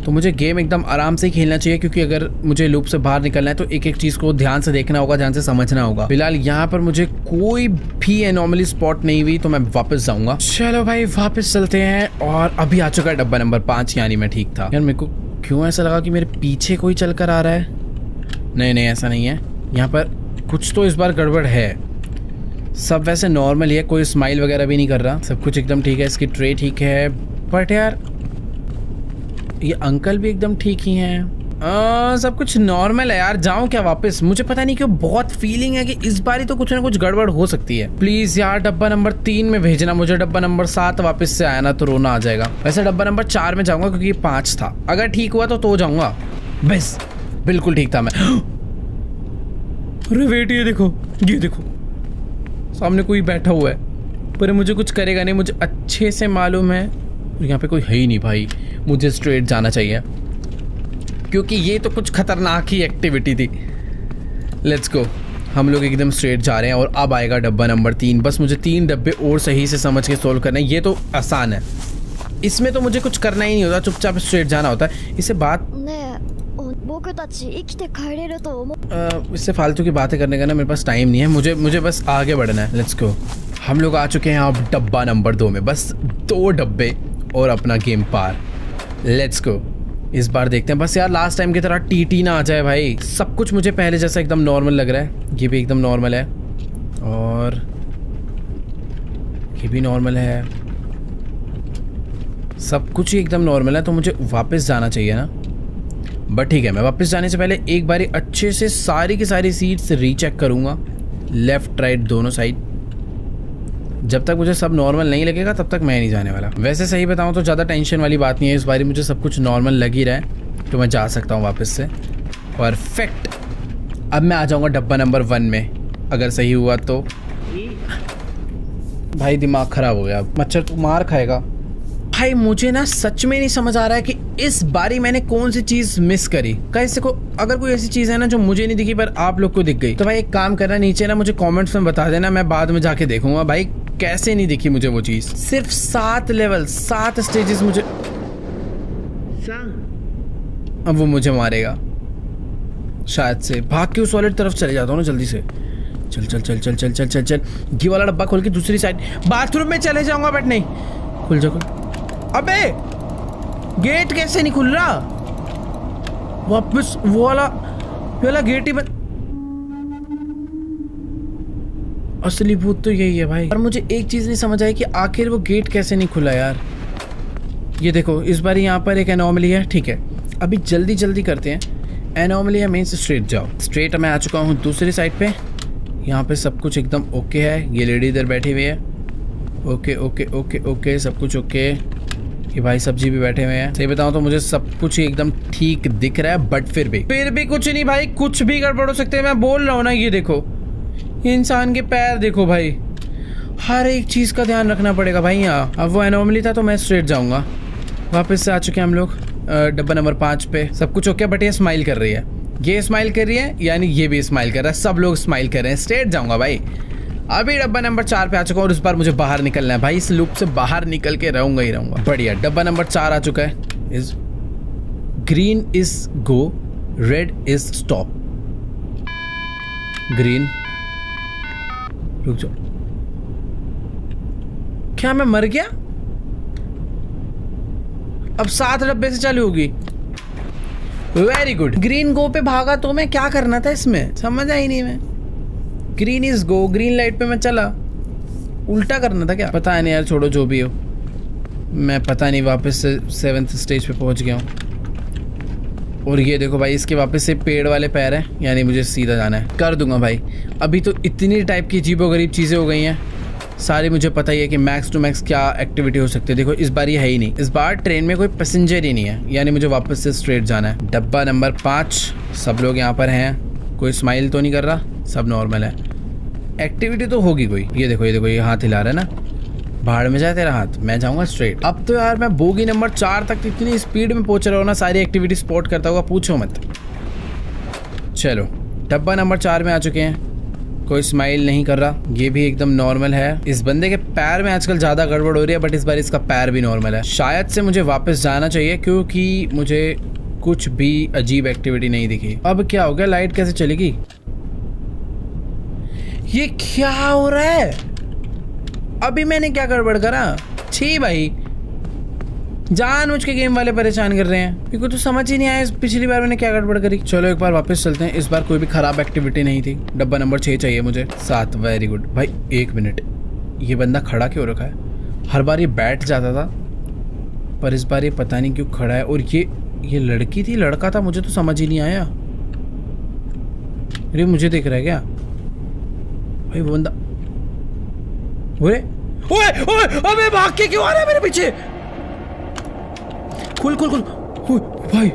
तो मुझे गेम एकदम आराम से खेलना चाहिए, क्योंकि अगर मुझे लूप से बाहर निकलना है तो एक एक चीज़ को ध्यान से देखना होगा, ध्यान से समझना होगा। फिलहाल यहाँ पर मुझे कोई भी एनॉमली स्पॉट नहीं हुई तो मैं वापस जाऊंगा। चलो भाई वापस चलते हैं। और अभी आ चुका है डब्बा नंबर 5, यानी मैं ठीक था। यार मेरे को क्यों ऐसा लगा कि मेरे पीछे कोई चल कर आ रहा है। नहीं नहीं, ऐसा नहीं है। यहाँ पर कुछ तो इस बार गड़बड़ है। सब वैसे नॉर्मल ही है, कोई स्माइल वगैरह भी नहीं कर रहा, सब कुछ एकदम ठीक है। इसकी ट्रे ठीक है, बट यार ये अंकल भी एकदम ठीक ही हैं। सब कुछ नॉर्मल है यार। जाऊं क्या वापस? मुझे पता नहीं क्यों बहुत फीलिंग है कि इस बारी तो कुछ ना कुछ गड़बड़ हो सकती है। प्लीज यार डब्बा नंबर 3 में भेजना मुझे। डब्बा नंबर 7 वापस से आया ना तो रोना आ जाएगा। वैसे डब्बा नंबर 4 में जाऊंगा क्योंकि 5 था। अगर ठीक हुआ तो जाऊंगा। बस बिल्कुल ठीक था मैं। अरे वेट, ये देखो, ये देखो, सामने कोई बैठा हुआ है, पर मुझे कुछ करेगा नहीं, मुझे अच्छे से मालूम है। यहाँ पे कोई है ही नहीं भाई, मुझे स्ट्रेट जाना चाहिए क्योंकि ये तो कुछ खतरनाक ही एक्टिविटी थी। लेट्स गो, हम लोग एकदम स्ट्रेट जा रहे हैं। और अब आएगा डब्बा नंबर 3। बस मुझे 3 डब्बे और सही से समझ के सोल्व करना है। ये तो आसान है, इसमें तो मुझे कुछ करना ही नहीं होता, चुपचाप स्ट्रेट जाना होता है। इससे बात इससे फालतू की बातें करने का ना मेरे पास टाइम नहीं है। मुझे बस आगे बढ़ना है। लेट्स गो। हम लोग आ चुके हैं अब डब्बा नंबर 2 में। बस 2 डब्बे और अपना गेम पार। Let's go. इस बार देखते हैं बस यार लास्ट टाइम की तरह टीटी ना आ जाए भाई। सब कुछ मुझे पहले जैसा एकदम नॉर्मल लग रहा है। ये भी एकदम नॉर्मल है और ये भी नॉर्मल है। सब कुछ ही एकदम नॉर्मल है, तो मुझे वापस जाना चाहिए ना। बट ठीक है, मैं वापस जाने से पहले एक बारी अच्छे से सारी की सारी सीट्स रीचेक करूंगा, लेफ्ट राइट दोनों साइड। जब तक मुझे सब नॉर्मल नहीं लगेगा तब तक मैं नहीं जाने वाला। वैसे सही बताऊं तो ज़्यादा टेंशन वाली बात नहीं है। इस बारी मुझे सब कुछ नॉर्मल लग ही रहा है, तो मैं जा सकता हूं वापस से। परफेक्ट। अब मैं आ जाऊंगा डब्बा नंबर 1 में, अगर सही हुआ तो। भाई दिमाग खराब हो गया, मच्छर तो मार खाएगा भाई। मुझे ना सच में नहीं समझ आ रहा है कि इस बारी मैंने कौन सी चीज मिस करी। कैसे को अगर कोई ऐसी चीज है ना जो मुझे नहीं दिखी पर आप लोग को दिख गई, तो भाई एक काम करना, नीचे ना मुझे कमेंट्स में बता देना, मैं बाद में जाके देखूंगा भाई कैसे नहीं दिखी मुझे वो चीज। सिर्फ 7 लेवल 7 स्टेजेस मुझे। अब वो मुझे मारेगा शायद से। भाग के उस वाले तरफ चले जाता हूँ ना जल्दी से। चल चल चल चल चल चल चल चल। ये वाला डब्बा खोल के दूसरी साइड बाथरूम में चले जाऊंगा, बट नहीं खुल जा। अबे गेट कैसे नहीं खुल रहा? वापस वो वाला गेट ही बंद। असली भूत तो यही है भाई। और मुझे एक चीज नहीं समझ आई कि आखिर वो गेट कैसे नहीं खुला यार। ये देखो, इस बार यहाँ पर एक एनॉमली है। ठीक है, अभी जल्दी जल्दी करते हैं। एनॉमली है मीन्स स्ट्रेट जाओ। स्ट्रेट मैं आ चुका हूँ दूसरी साइड पे। यहाँ पे सब कुछ एकदम ओके है। ये लेडी इधर बैठी हुई है। ओके ओके ओके ओके, सब कुछ ओके। ये भाई सब्जी भी बैठे हुए हैं। सही बताऊं तो मुझे सब कुछ ही एकदम ठीक दिख रहा है, बट फिर भी कुछ नहीं भाई, कुछ भी गड़बड़ हो सकते हैं। मैं बोल रहा हूँ ना, ये देखो इंसान के पैर देखो भाई, हर एक चीज का ध्यान रखना पड़ेगा भाई यहाँ। अब वो एनॉमली था तो मैं स्ट्रेट जाऊंगा। वापस से आ चुके हैं हम लोग डब्बा नंबर 5 पे। सब कुछ ओके, बट ये स्माइल कर रही है, ये स्माइल कर रही है, यानी ये भी स्माइल कर रहा है। सब लोग स्माइल कर रहे हैं। स्ट्रेट जाऊंगा भाई। अभी डब्बा नंबर 4 पे आ चुका हूँ और इस बार मुझे बाहर निकलना है भाई। इस लूप से बाहर निकल के रहूंगा ही रहूंगा। बढ़िया, डब्बा नंबर 4 आ चुका है। Is green is go, red is stop. Green, रुक जाओ। क्या मैं मर गया? अब 7 डब्बे से चालू होगी। Very good. ग्रीन गो पे भागा तो मैं क्या करना था इसमें, समझ आई नहीं मैं। Green is go, green light पे मैं चला, उल्टा करना था क्या? पता नहीं यार, छोड़ो जो भी हो। मैं पता नहीं वापस से 7th स्टेज पे पहुंच गया हूँ। और ये देखो भाई, इसके वापस से पेड़ वाले पैर हैं, यानी मुझे सीधा जाना है। कर दूंगा भाई। अभी तो इतनी टाइप की अजीबोगरीब चीज़ें हो गई हैं सारी, मुझे पता ही है कि मैक्स टू मैक्स क्या एक्टिविटी हो सकती है। देखो इस बार ये है ही नहीं, इस बार ट्रेन में कोई पैसेंजर ही नहीं है, यानी मुझे वापस से स्ट्रेट जाना है। डब्बा नंबर 5, सब लोग यहाँ पर हैं। कोई स्माइल तो नहीं कर रहा, सब नॉर्मल है। एक्टिविटी तो होगी कोई। ये देखो ये हाथ हिला रहा है ना, भाड़ में जाए तेरा हाथ, मैं जाऊंगा स्ट्रेट। अब तो यार मैं बोगी नंबर 4 तक इतनी स्पीड में पहुंच रहा हूँ ना, सारी एक्टिविटी स्पॉट करता हुआ, पूछो मत। चलो डब्बा नंबर 4 में आ चुके हैं। कोई स्माइल नहीं कर रहा, ये भी एकदम नॉर्मल है। इस बंदे के पैर में आजकल ज्यादा गड़बड़ हो रही है, बट इस बार इसका पैर भी नॉर्मल है। शायद से मुझे वापस जाना चाहिए क्योंकि मुझे कुछ भी अजीब एक्टिविटी नहीं दिखी। अब क्या हो गया, लाइट कैसे चलेगी? ये क्या हो रहा है? अभी मैंने क्या गड़बड़ करा? छी भाई, जानबूझ के गेम वाले परेशान कर रहे हैं, क्योंकि तो समझ ही नहीं आया पिछली बार मैंने क्या गड़बड़ करी। चलो एक बार वापस चलते हैं। इस बार कोई भी खराब एक्टिविटी नहीं थी। डब्बा नंबर 6 चाहिए मुझे। 7, वेरी गुड। भाई 1 मिनट, ये बंदा खड़ा क्यों रखा है? हर बार ये बैठ जाता था, पर इस बार ये पता नहीं क्यों खड़ा है। और ये लड़की थी लड़का था, मुझे तो समझ ही नहीं आया। अरे मुझे देख रहा है क्या भाई वो बंदा? ओए ओए ओए, अबे भाग के क्यों आ रहा है मेरे पीछे? खुल खुल खुल। भाई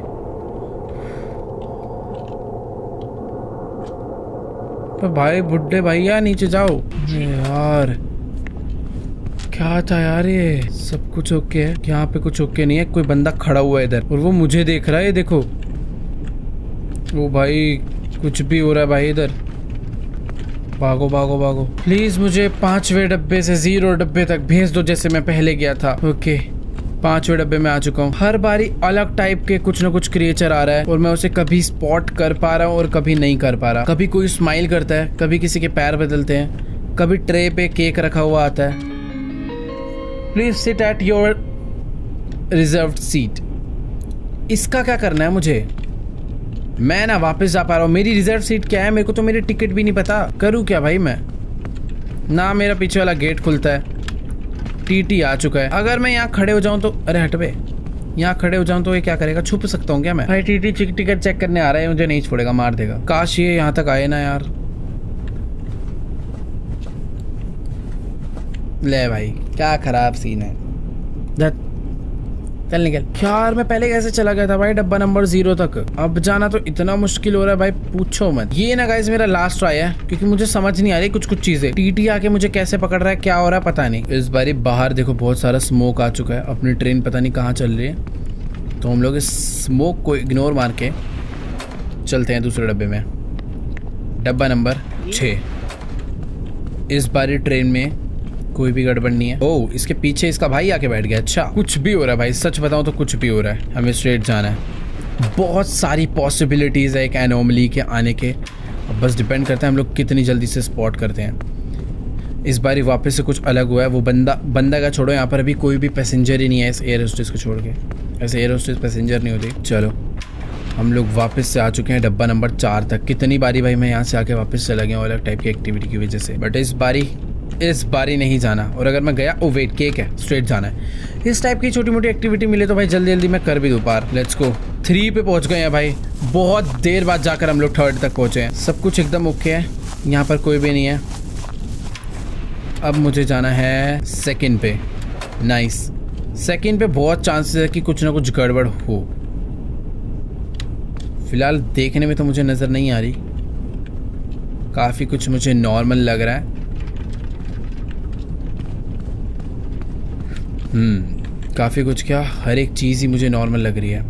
तो भाई बुड्ढे भैया नीचे जाओ यार। क्या था यार, ये सब कुछ ओके है? यहाँ पे कुछ ओके नहीं है। कोई बंदा खड़ा हुआ है इधर और वो मुझे देख रहा है, देखो। वो भाई कुछ भी हो रहा है भाई इधर। भागो भागो भागो प्लीज, मुझे 5वें डब्बे से 0 डब्बे तक भेज दो, जैसे मैं पहले गया था। ओके 5वें डब्बे में आ चुका हूँ। हर बारी अलग टाइप के कुछ ना कुछ क्रिएचर आ रहा है और मैं उसे कभी स्पॉट कर पा रहा हूँ और कभी नहीं कर पा रहा। कभी कोई स्माइल करता है, कभी किसी के पैर बदलते हैं, कभी ट्रे पे केक रखा हुआ आता है। Please sit at your reserved seat. इसका क्या करना है मुझे? मैं ना वापस जा पा रहा हूँ। मेरी रिजर्व सीट क्या है? मेरे को तो मेरी टिकट भी नहीं पता। करूँ क्या भाई मैं? ना मेरा पीछे वाला गेट खुलता है। टीटी आ चुका है। अगर मैं यहाँ खड़े हो जाऊँ तो, अरे हट बे, यहाँ खड़े हो जाऊँ तो ये क्या करेगा? छुप सकता हूँ क्या मैं? भाई टीटी टिकट चेक करने आ रहा है, मुझे नहीं छोड़ेगा, मार देगा। काश ये यहाँ तक आए ना यार। ले भाई क्या खराब सीन है। चल निकल। यार मैं पहले कैसे चला गया था भाई डब्बा नंबर 0 तक? अब जाना तो इतना मुश्किल हो रहा है भाई, पूछो मत। ये ना गाइस मेरा लास्ट ट्राई है, क्योंकि मुझे समझ नहीं आ रही कुछ चीजें। टीटी आके मुझे कैसे पकड़ रहा है, क्या हो रहा है पता नहीं। इस बारी बाहर देखो बहुत सारा स्मोक आ चुका है। अपनी ट्रेन पता नहीं कहाँ चल रही है, तो हम लोग इस स्मोक को इग्नोर मार के चलते हैं दूसरे डब्बे में। डब्बा नंबर 6। इस बारी ट्रेन में कोई भी गड़बड़ नहीं है। ओह, इसके पीछे इसका भाई आके बैठ गया। अच्छा, कुछ भी हो रहा है भाई, सच बताऊं तो कुछ भी हो रहा है। हमें स्ट्रेट जाना है। बहुत सारी पॉसिबिलिटीज है एक एनोमली के आने के। अब बस डिपेंड करता है हम लोग कितनी जल्दी से स्पॉट करते हैं। इस बारी वापस से कुछ अलग हुआ है। वो बंदा का छोड़ो, यहाँ पर अभी कोई भी पैसेंजर ही नहीं है इस एयर होस्टेस को छोड़ के। ऐसे एयर होस्टेस पैसेंजर नहीं होती। चलो हम लोग वापस से आ चुके हैं डब्बा नंबर 4 तक। कितनी बारी भाई मैं यहाँ से आके वापस चला गया अलग टाइप की एक्टिविटी की वजह से, बट इस बारी नहीं जाना। और अगर मैं गया, ओ वेट, केक है, स्ट्रेट जाना है। इस टाइप की छोटी मोटी एक्टिविटी मिले तो भाई जल्दी जल्दी मैं कर भी दूँ पार। Let's go. 3 पे पहुंच गए हैं भाई। बहुत देर बाद जाकर हम लोग 3rd तक पहुंचे हैं। सब कुछ एकदम ओके है, यहाँ पर कोई भी नहीं है। अब मुझे जाना है 2nd पे। नाइस। 2nd पे बहुत चांसेस है कि कुछ ना कुछ गड़बड़ हो। फिलहाल देखने में तो मुझे नज़र नहीं आ रही, काफ़ी कुछ मुझे नॉर्मल लग रहा है। काफ़ी कुछ क्या, हर एक चीज़ ही मुझे नॉर्मल लग रही है।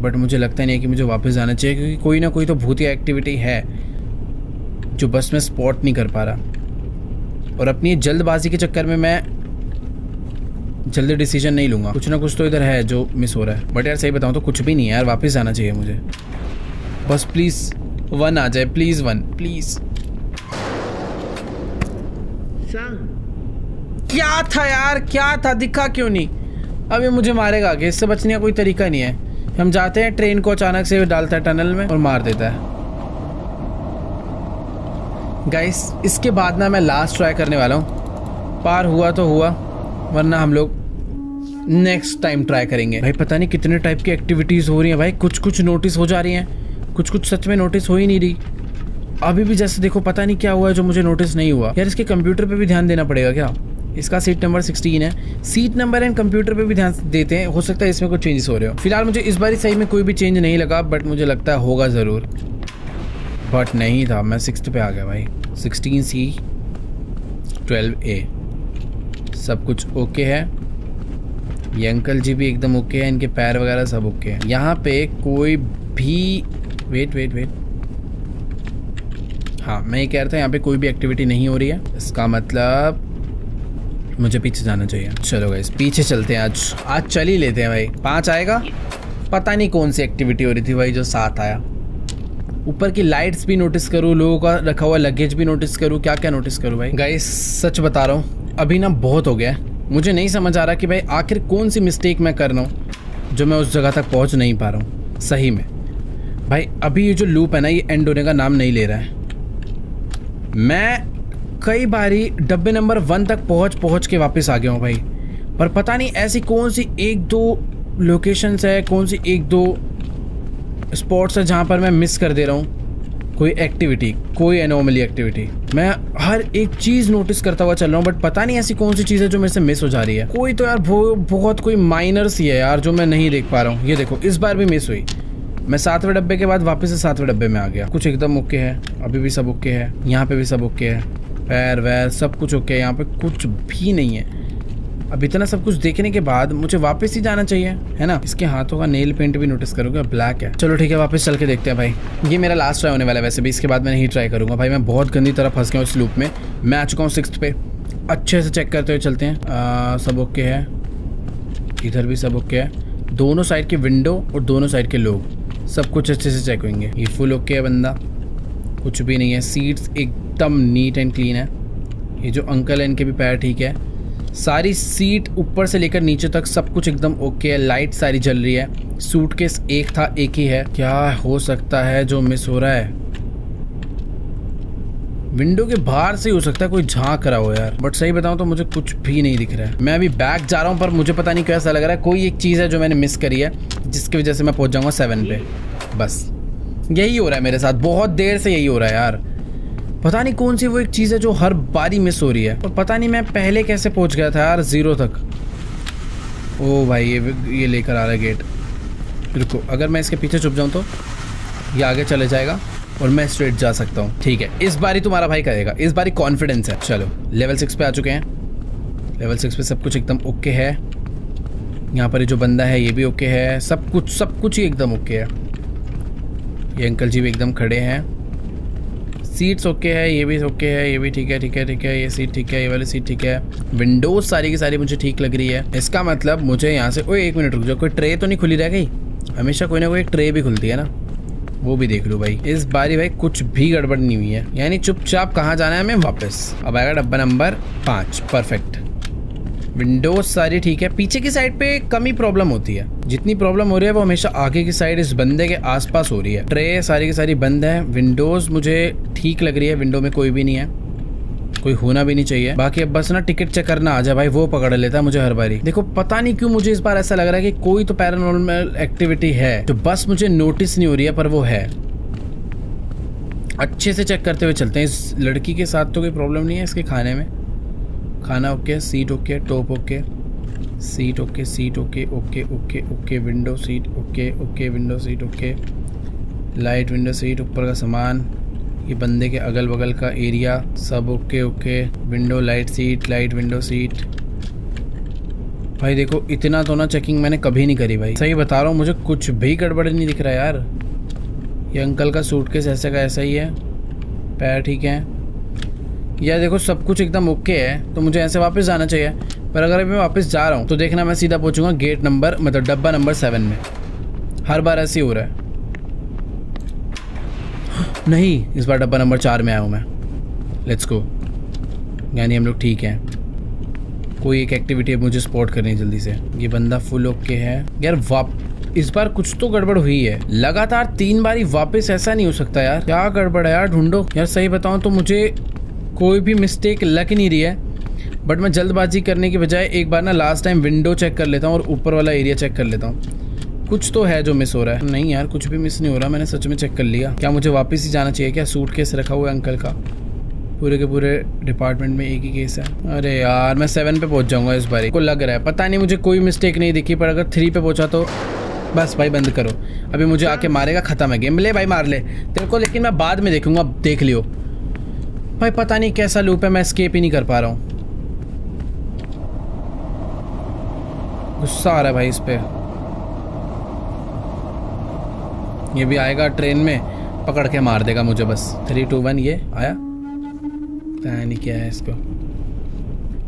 बट मुझे लगता नहीं है कि मुझे वापस जाना चाहिए, क्योंकि कोई ना कोई तो भूतिया एक्टिविटी है जो बस मैं स्पॉट नहीं कर पा रहा। और अपनी जल्दबाजी के चक्कर में मैं जल्दी डिसीजन नहीं लूँगा। कुछ ना कुछ तो इधर है जो मिस हो रहा है। बट यार सही बताऊँ तो कुछ भी नहीं है यार, वापस जाना चाहिए मुझे। बस प्लीज़ 1 आ जाए, प्लीज़ 1 प्लीज़। क्या था यार, क्या था? दिखा क्यों नहीं? अब ये मुझे मारेगा आगे, इससे बचने का कोई तरीका नहीं है। हम जाते हैं, ट्रेन को अचानक से डालता है टनल में और मार देता है। गाइस इसके बाद ना मैं लास्ट ट्राई करने वाला हूँ। पार हुआ तो हुआ, वरना हम लोग नेक्स्ट टाइम ट्राई करेंगे। भाई पता नहीं कितने टाइप की एक्टिविटीज़ हो रही हैं भाई। कुछ नोटिस हो जा रही हैं, कुछ सच में नोटिस हो ही नहीं रही। अभी भी जैसे देखो पता नहीं क्या हुआ है जो मुझे नोटिस नहीं हुआ। यार इसके कंप्यूटर पे भी ध्यान देना पड़ेगा क्या? इसका सीट नंबर 16 है। सीट नंबर एंड कंप्यूटर पे भी ध्यान देते हैं, हो सकता है इसमें कुछ चेंजेस हो रहे हो। फिलहाल मुझे इस बार सही में कोई भी चेंज नहीं लगा, बट मुझे लगता है होगा ज़रूर। बट नहीं था, मैं 6th पे आ गया भाई। 16C 12A सब कुछ ओके है। ये अंकल जी भी एकदम ओके है, इनके पैर वगैरह सब ओके है। यहाँ पे कोई भी वेट हाँ, मैं ये कह रहा था यहाँ पे कोई भी एक्टिविटी नहीं हो रही है, इसका मतलब मुझे पीछे जाना चाहिए। चलो गाइस पीछे चलते हैं, आज चल ही लेते हैं भाई। 5 आएगा, पता नहीं कौन सी एक्टिविटी हो रही थी भाई जो 7 आया। ऊपर की लाइट्स भी नोटिस करूँ, लोगों का रखा हुआ लगेज भी नोटिस करूँ, क्या क्या नोटिस करूँ भाई। गाइस सच बता रहा हूँ, अभी ना बहुत हो गया है, मुझे नहीं समझ आ रहा कि भाई आखिर कौन सी मिस्टेक मैं कर रहा हूँ जो मैं उस जगह तक पहुँच नहीं पा रहा हूँ सही में। भाई अभी ये जो लूप है ना, ये एंड होने का नाम नहीं ले रहा है। मैं कई बारी डब्बे नंबर 1 तक पहुँच के वापस आ गया हूँ भाई, पर पता नहीं ऐसी कौन सी 1-2 लोकेशंस है, कौन सी 1-2 स्पॉट्स है जहाँ पर मैं मिस कर दे रहा हूँ कोई एक्टिविटी, कोई एनोमली एक्टिविटी। मैं हर एक चीज़ नोटिस करता हुआ चल रहा हूँ, बट पता नहीं ऐसी कौन सी चीज़ है जो मेरे से मिस हो जा रही है। कोई तो यार बहुत कोई माइनर सी है यार जो मैं नहीं देख पा रहा हूँ। ये देखो इस बार भी मिस हुई, मैं 7वें डब्बे के बाद वापस से 7वें डब्बे में आ गया। कुछ एकदम ओके है, अभी भी सब ओके है, यहाँ पे भी सब ओके है, पैर वैर सब कुछ ओके है, यहाँ पे कुछ भी नहीं है। अब इतना सब कुछ देखने के बाद मुझे वापस ही जाना चाहिए, है ना। इसके हाथों का नेल पेंट भी नोटिस करोगे, ब्लैक है। चलो ठीक है, वापस चल के देखते हैं भाई। ये मेरा लास्ट ट्राई होने वाला है वैसे भी, इसके बाद मैं नहीं ट्राई करूंगा भाई। मैं बहुत गंदी तरह फंस गया उस लूप में। मैं आ चुका हूँ 6th पे, अच्छे से चेक करते हुए चलते हैं। सब ओके है, इधर भी सब ओके है, दोनों साइड के विंडो और दोनों साइड के लोग सब कुछ अच्छे से चेक होंगे। ये फुल ओके है बंदा, कुछ भी नहीं है। सीट्स एकदम नीट एंड क्लीन है। ये जो अंकल है इनके भी पैर ठीक है। सारी सीट ऊपर से लेकर नीचे तक सब कुछ एकदम ओके है। लाइट सारी जल रही है। सूटकेस एक था, एक ही है। क्या हो सकता है जो मिस हो रहा है? विंडो के बाहर से ही हो सकता है कोई झांक रहा हो यार, बट सही बताऊं तो मुझे कुछ भी नहीं दिख रहा है। मैं अभी बैक जा रहा हूं, पर मुझे पता नहीं कैसा लग रहा है। कोई एक चीज़ है जो मैंने मिस करी है, जिसकी वजह से मैं पहुंच जाऊंगा 7 पे। बस यही हो रहा है मेरे साथ, बहुत देर से यही हो रहा है यार। पता नहीं कौन सी वो एक चीज़ है जो हर बारी मिस हो रही है, और पता नहीं मैं पहले कैसे पहुंच गया था यार 0 तक। ओ भाई ये लेकर आ रहा है गेट। रुको, अगर मैं इसके पीछे छुप जाऊं तो ये आगे चले जाएगा और मैं स्ट्रेट जा सकता हूँ। ठीक है, इस बारी तुम्हारा भाई करेगा, इस बारी कॉन्फिडेंस है। चलो लेवल 6 पे आ चुके हैं। लेवल 6 पे सब कुछ एकदम ओके है। यहाँ पर जो बंदा है ये भी ओके है। सब कुछ ही एकदम ओके है। ये अंकल जी भी एकदम खड़े हैं। सीट्स ओके है, ये भी ओके है, ये भी ठीक है, ठीक है, ठीक है। ये सीट ठीक है, ये वाली सीट ठीक है। विंडोज सारी की सारी मुझे ठीक लग रही है। इसका मतलब मुझे यहाँ से, ओए 1 मिनट रुक जाओ, कोई ट्रे तो नहीं खुली रह गई? हमेशा कोई ना कोई ट्रे भी खुलती है ना, वो भी देख लो भाई। इस बारी भाई कुछ भी गड़बड़ नहीं हुई है, यानी चुपचाप कहाँ जाना है हमें? वापस। अब आएगा डब्बा नंबर 5। परफेक्ट। विंडोज सारी ठीक है। पीछे की साइड पे कम ही प्रॉब्लम होती है, जितनी प्रॉब्लम हो रही है वो हमेशा आगे की साइड इस बंदे के आसपास हो रही है। ट्रे सारी की सारी बंद है। विंडोज मुझे ठीक लग रही है, विंडो में कोई भी नहीं है, कोई होना भी नहीं चाहिए। बाकी अब बस ना टिकट चेक करना आ जाए भाई, वो पकड़ लेता है मुझे हर बारी। देखो पता नहीं क्यों मुझे इस बार ऐसा लग रहा है कि कोई तो पैरानॉर्मल एक्टिविटी है जो बस मुझे नोटिस नहीं हो रही है, पर वो है। अच्छे से चेक करते हुए चलते हैं। इस लड़की के साथ तो कोई प्रॉब्लम नहीं है, इसके खाने में। खाना okay, seat okay, top okay, seat okay, seat okay, okay okay okay. Window seat okay, okay window seat okay. Light window seat, ऊपर का सामान, ये बंदे के अगल बगल का एरिया सब okay okay. Window light seat, light window seat. भाई देखो इतना तो ना चेकिंग मैंने कभी नहीं करी भाई, सही बता रहा हूँ। मुझे कुछ भी गड़बड़ नहीं दिख रहा है यार। ये अंकल का सूटकेस ऐसे का ऐसा ही है, पैर ठीक है। यार देखो सब कुछ एकदम ओके है, तो मुझे ऐसे वापस जाना चाहिए। पर अगर अभी मैं वापस जा रहा हूँ तो देखना मैं सीधा पहुँचूंगा गेट नंबर, मतलब डब्बा नंबर 7 में। हर बार ऐसे ही हो रहा है। नहीं, इस बार डब्बा नंबर 4 में आया हूँ मैं। लेट्स गो, यानी हम लोग ठीक हैं। कोई एक एक्टिविटी है मुझे स्पॉट करनी है जल्दी से। ये बंदा फुल ओके है यार। इस बार कुछ तो गड़बड़ हुई है। लगातार 3 बारी वापस, ऐसा नहीं हो सकता यार। क्या गड़बड़ है यार, ढूंढो यार। सही बताऊं तो मुझे कोई भी मिस्टेक लग नहीं रही है, बट मैं जल्दबाजी करने की बजाय एक बार ना लास्ट टाइम विंडो चेक कर लेता हूँ और ऊपर वाला एरिया चेक कर लेता हूँ। कुछ तो है जो मिस हो रहा है। नहीं यार कुछ भी मिस नहीं हो रहा, मैंने सच में चेक कर लिया। क्या मुझे वापस ही जाना चाहिए क्या? सूटकेस रखा हुआ है अंकल का, पूरे के पूरे डिपार्टमेंट में एक ही केस है। अरे यार मैं 7 पे पहुंच जाऊंगा इस बारी, को लग रहा है। पता नहीं मुझे कोई मिस्टेक नहीं दिखी, पर अगर 3 पे पहुंचा तो बस भाई बंद करो। अभी मुझे आके मारेगा, खत्म है गेम। ले भाई मार ले तेरे को, लेकिन मैं बाद में देखूंगा, देख लियो भाई। पता नहीं कैसा लूप है, मैं एस्केप ही नहीं कर पा रहा हूँ। गुस्सा आ रहा है भाई इस पे। ये भी आएगा ट्रेन में, पकड़ के मार देगा मुझे बस। 3 2 1 ये आया, पता नहीं क्या है इसको।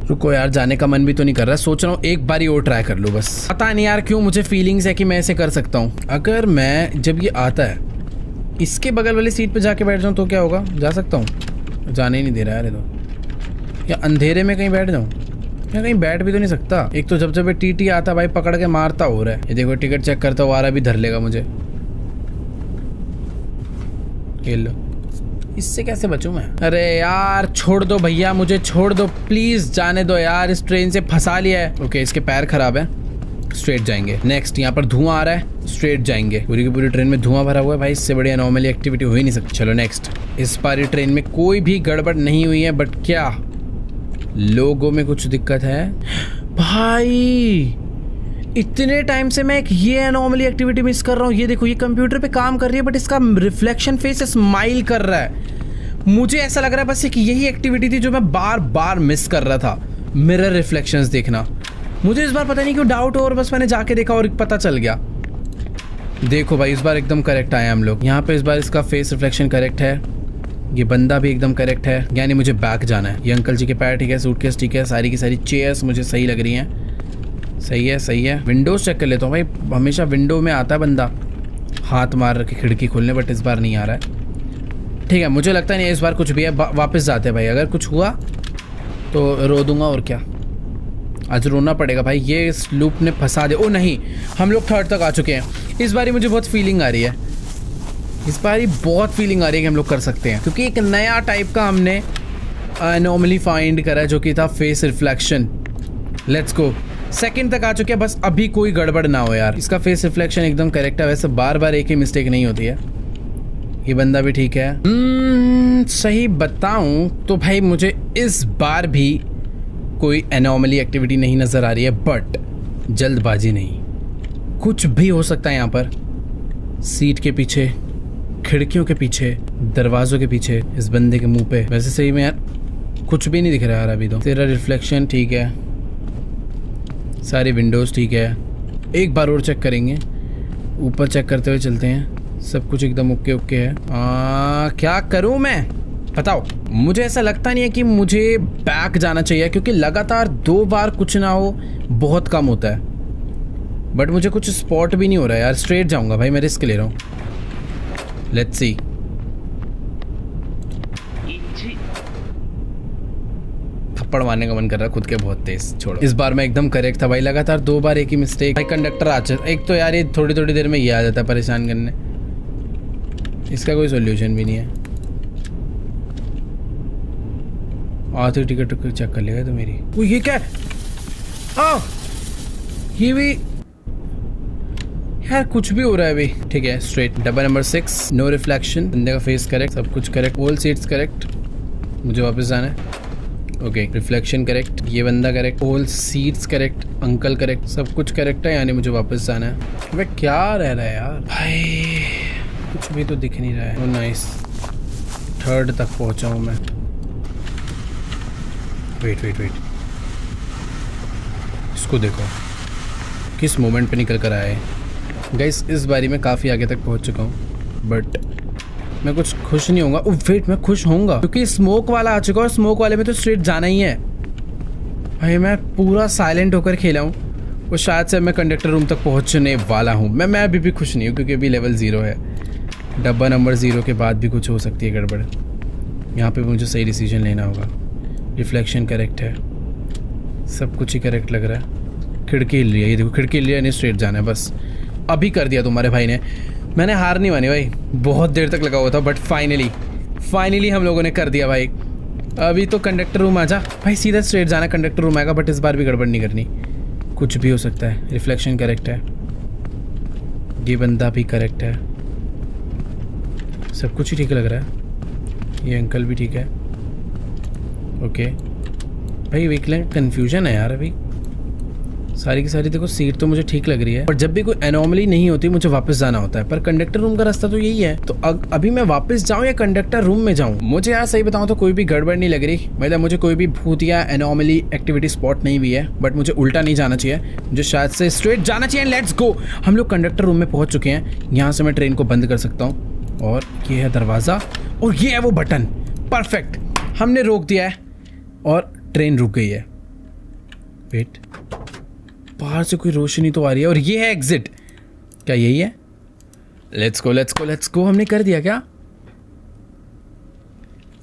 रुको यार, जाने का मन भी तो नहीं कर रहा, सोच रहा हूँ एक बार और ट्राई कर लूँ बस। पता नहीं यार क्यों मुझे फीलिंग्स है कि मैं ऐसे कर सकता हूँ। अगर मैं जब ये आता है इसके बगल वाली सीट पे जाके बैठ जाऊँ तो क्या होगा? जा सकता हूँ? जाने ही नहीं दे रहा है यार ये तो। या अंधेरे में कहीं बैठ जाऊँ? या कहीं बैठ भी तो नहीं सकता। एक तो जब ये टीटी आता भाई पकड़ के मारता हो रहा है। ये देखो टिकट चेक करता हुआ आ रहा, भी धर लेगा मुझे। खेल लो, इससे कैसे बचूं मैं? अरे यार छोड़ दो भैया, मुझे छोड़ दो प्लीज, जाने दो यार, इस ट्रेन से फंसा लिया है। ओके इसके पैर खराब है, स्ट्रेट जाएंगे। नेक्स्ट यहाँ पर धुआं आ रहा है, स्ट्रेट जाएंगे। पूरी की पूरी ट्रेन में धुआं भरा हुआ है भाई, इससे बड़ी एनॉमली एक्टिविटी हो ही नहीं सकती। चलो नेक्स्ट। इस बारी ट्रेन में कोई भी गड़बड़ नहीं हुई है, बट क्या लोगों में कुछ दिक्कत है भाई? इतने टाइम से मैं एक ये एनॉमली एक्टिविटी मिस कर रहा हूँ। ये देखो ये कंप्यूटर पे काम कर रही है बट इसका रिफ्लेक्शन फेस स्माइल कर रहा है। मुझे ऐसा लग रहा है बस कि यही एक्टिविटी थी जो मैं बार बार मिस कर रहा था, मिरर रिफ्लेक्शंस देखना। मुझे इस बार पता नहीं क्यों डाउट हो, और बस मैंने जाके देखा और पता चल गया। देखो भाई इस बार एकदम करेक्ट आए हम लोग यहाँ पे। इस बार इसका फेस रिफ्लेक्शन करेक्ट है, ये बंदा भी एकदम करेक्ट है, यानी मुझे बैक जाना है। ये अंकल जी के पैर ठीक है, सूटकेस ठीक है, सारी की सारी चेयर्स मुझे सही लग रही हैं। सही है सही है। विंडोज चेक कर लेता हूँ भाई, हमेशा विंडो में आता है बंदा हाथ मार के खिड़की खोलने, बट इस बार नहीं आ रहा है। ठीक है मुझे लगता नहीं है इस बार कुछ भी है। वापस जाते हैं भाई, अगर कुछ हुआ तो रो दूंगा और क्या। आज रोना पड़ेगा भाई, ये इस लूप ने फंसा दे। ओ नहीं, हम लोग 3rd तक आ चुके हैं। इस बारी मुझे बहुत फीलिंग आ रही है, इस बारी बहुत फीलिंग आ रही है कि हम लोग कर सकते हैं, क्योंकि एक नया टाइप का हमने एनॉमली फाइंड करा जो कि था face reflection. Let's go, 2nd तक आ चुके हैं, बस अभी कोई गड़बड़ ना हो यार। इसका फेस रिफ्लेक्शन एकदम करेक्ट है, वैसे बार बार एक ही मिस्टेक नहीं होती है। ये बंदा भी ठीक है। सही बताऊं तो भाई मुझे इस बार भी कोई एनॉमली एक्टिविटी नहीं नजर आ रही है, बट जल्दबाजी नहीं, कुछ भी हो सकता है यहाँ पर। सीट के पीछे, खिड़कियों के पीछे, दरवाजों के पीछे, इस बंदे के मुंह पे। वैसे सही में यार कुछ भी नहीं दिख रहा यार अभी तो। तेरा रिफ्लेक्शन ठीक है, सारी विंडोज ठीक है। एक बार और चेक करेंगे, ऊपर चेक करते हुए चलते हैं। सब कुछ एकदम ओके ओके है। क्या करूं मैं बताओ? मुझे ऐसा लगता नहीं है कि मुझे बैक जाना चाहिए, क्योंकि लगातार 2 बार कुछ ना हो बहुत कम होता है, बट मुझे कुछ स्पॉट भी नहीं हो रहा है यार। स्ट्रेट जाऊंगा भाई, मैं रिस्क ले रहा हूँ। Let's see. थप्पड़ मारने का मन कर रहा है खुद के बहुत तेज। छोड़ो, इस बार मैं एकदम करेक्ट था भाई, लगातार 2 बार एक ही मिस्टेक। भाई कंडक्टर आ एक तो यार ये थोड़ी थोड़ी देर में ये आ जाता है परेशान करने, इसका कोई सोल्यूशन भी नहीं है। आखिरी टिकट चेक कर लेगा तो मेरी। वो ये क्या है? ये भी यार कुछ भी हो रहा है अभी। ठीक है स्ट्रेट। डब्बा नंबर 6, नो रिफ्लेक्शन, बंदे का फेस करेक्ट, सब कुछ करेक्ट, ऑल सीट्स करेक्ट। मुझे वापस जाना है। ओके रिफ्लेक्शन करेक्ट, ये बंदा correct, all seats correct, uncle correct, सब कुछ करेक्ट है, यानी मुझे वापस जाना है। अबे क्या रह रहा है यार भाई, कुछ भी तो दिख नहीं रहा है। ओ नाइस, 3rd तक पहुंचा हूं मैं। वेट वेट वेट, इसको देखो किस मोमेंट पे निकल कर आया है। गाइस इस बारी मैं काफ़ी आगे तक पहुंच चुका हूँ, बट मैं कुछ खुश नहीं होऊंगा। वेट, मैं खुश होऊंगा क्योंकि स्मोक वाला आ चुका है, और स्मोक वाले में तो स्ट्रेट जाना ही है भाई। मैं पूरा साइलेंट होकर खेला हूँ, और शायद से मैं कंडक्टर रूम तक पहुँचने वाला हूँ। मैं अभी भी खुश नहीं हूँ, क्योंकि अभी लेवल 0 है। डब्बा नंबर 0 के बाद भी कुछ हो सकती है गड़बड़। यहाँ पे मुझे सही डिसीजन लेना होगा। रिफ्लेक्शन करेक्ट है, सब कुछ ही करेक्ट लग रहा है। खिड़की हिल रही है, ये देखो खिड़की हिल रही है, नहीं स्ट्रेट जाना है बस। अभी कर दिया तुम्हारे भाई ने, मैंने हार नहीं मानी भाई, बहुत देर तक लगा हुआ था, बट फाइनली हम लोगों ने कर दिया भाई। अभी तो कंडक्टर रूम आ जा भाई, सीधा स्ट्रेट जाना, कंडक्टर रूम आएगा, बट इस बार भी गड़बड़ नहीं करनी, कुछ भी हो सकता है। रिफ्लेक्शन करेक्ट है, ये बंदा भी करेक्ट है, सब कुछ ही ठीक लग रहा है। ये अंकल भी ठीक है। ओके भाई वीकलैंड कन्फ्यूजन है यार अभी। सारी की सारी देखो सीट तो मुझे ठीक लग रही है, पर जब भी कोई एनॉमली नहीं होती मुझे वापस जाना होता है। पर कंडक्टर रूम का रास्ता तो यही है, तो अभी मैं वापस जाऊं या कंडक्टर रूम में जाऊं? मुझे यार सही बताऊं तो कोई भी गड़बड़ नहीं लग रही। मतलब मुझे कोई भी भूत या एनॉमली एक्टिविटी स्पॉट नहीं भी है, बट मुझे उल्टा नहीं जाना चाहिए, मुझे शायद से स्ट्रेट जाना चाहिए। लेट्स गो, हम लोग कंडक्टर रूम में पहुंच चुके हैं। यहाँ से मैं ट्रेन को बंद कर सकता हूँ। और ये है दरवाज़ा और ये है वो बटन। परफेक्ट, हमने रोक दिया है और ट्रेन रुक गई है। वेट, बाहर से कोई रोशनी तो आ रही है और ये है एग्जिट। क्या यही है? Let's go let's go let's go. हमने कर दिया क्या?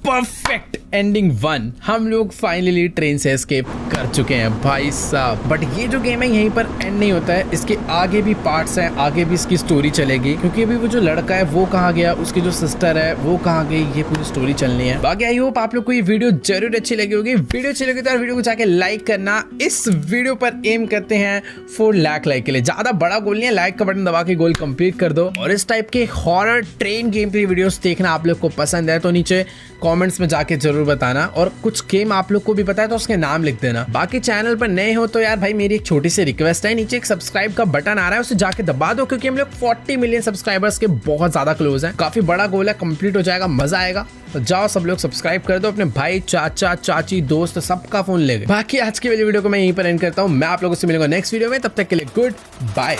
Perfect, ending 1। हम लोग फाइनली ट्रेन से एस्केप कर चुके हैं भाई साहब। बट ये जो गेम है यहीं पर एंड नहीं होता है, इसके आगे भी पार्ट्स हैं, आगे भी इसकी स्टोरी चलेगी। क्योंकि अभी वो जो लड़का है वो कहाँ गया, उसकी जो सिस्टर है वो कहाँ गई, ये पूरी स्टोरी चलनी है। बाकी आई होप आप लोग को ये वीडियो जरूर अच्छी लगी होगी। वीडियो अच्छी लगी तो यार वीडियो को जाके लाइक करना। इस वीडियो पर एम करते हैं 4 लाख लाइक के लिए। ज्यादा बड़ा गोल नहीं है, लाइक का बटन दबा के गोल कंप्लीट कर दो। और इस टाइप के horror train game play videos देखना आप लोग को पसंद है तो नीचे कमेंट्स में जाके जरूर बताना। और कुछ गेम आप लोग को भी पता है तो उसके नाम लिख देना। बाकी चैनल पर नए हो तो यार भाई मेरी एक छोटी सी रिक्वेस्ट है, नीचे एक सब्सक्राइब का बटन आ रहा है उसे जाके दबा दो। क्योंकि हम लोग 40 मिलियन सब्सक्राइबर्स के बहुत ज्यादा क्लोज हैं। काफी बड़ा गोल है, कंप्लीट हो जाएगा, मजा आएगा। तो जाओ सब लोग सब्सक्राइब कर दो, अपने भाई चाचा चाची दोस्त सबका फोन ले गए। बाकी आज की वाली वीडियो को मैं यहीं पर एंड करता हूँ। मैं आप लोगों से मिलूंगा नेक्स्ट वीडियो में, तब तक के लिए गुड बाय।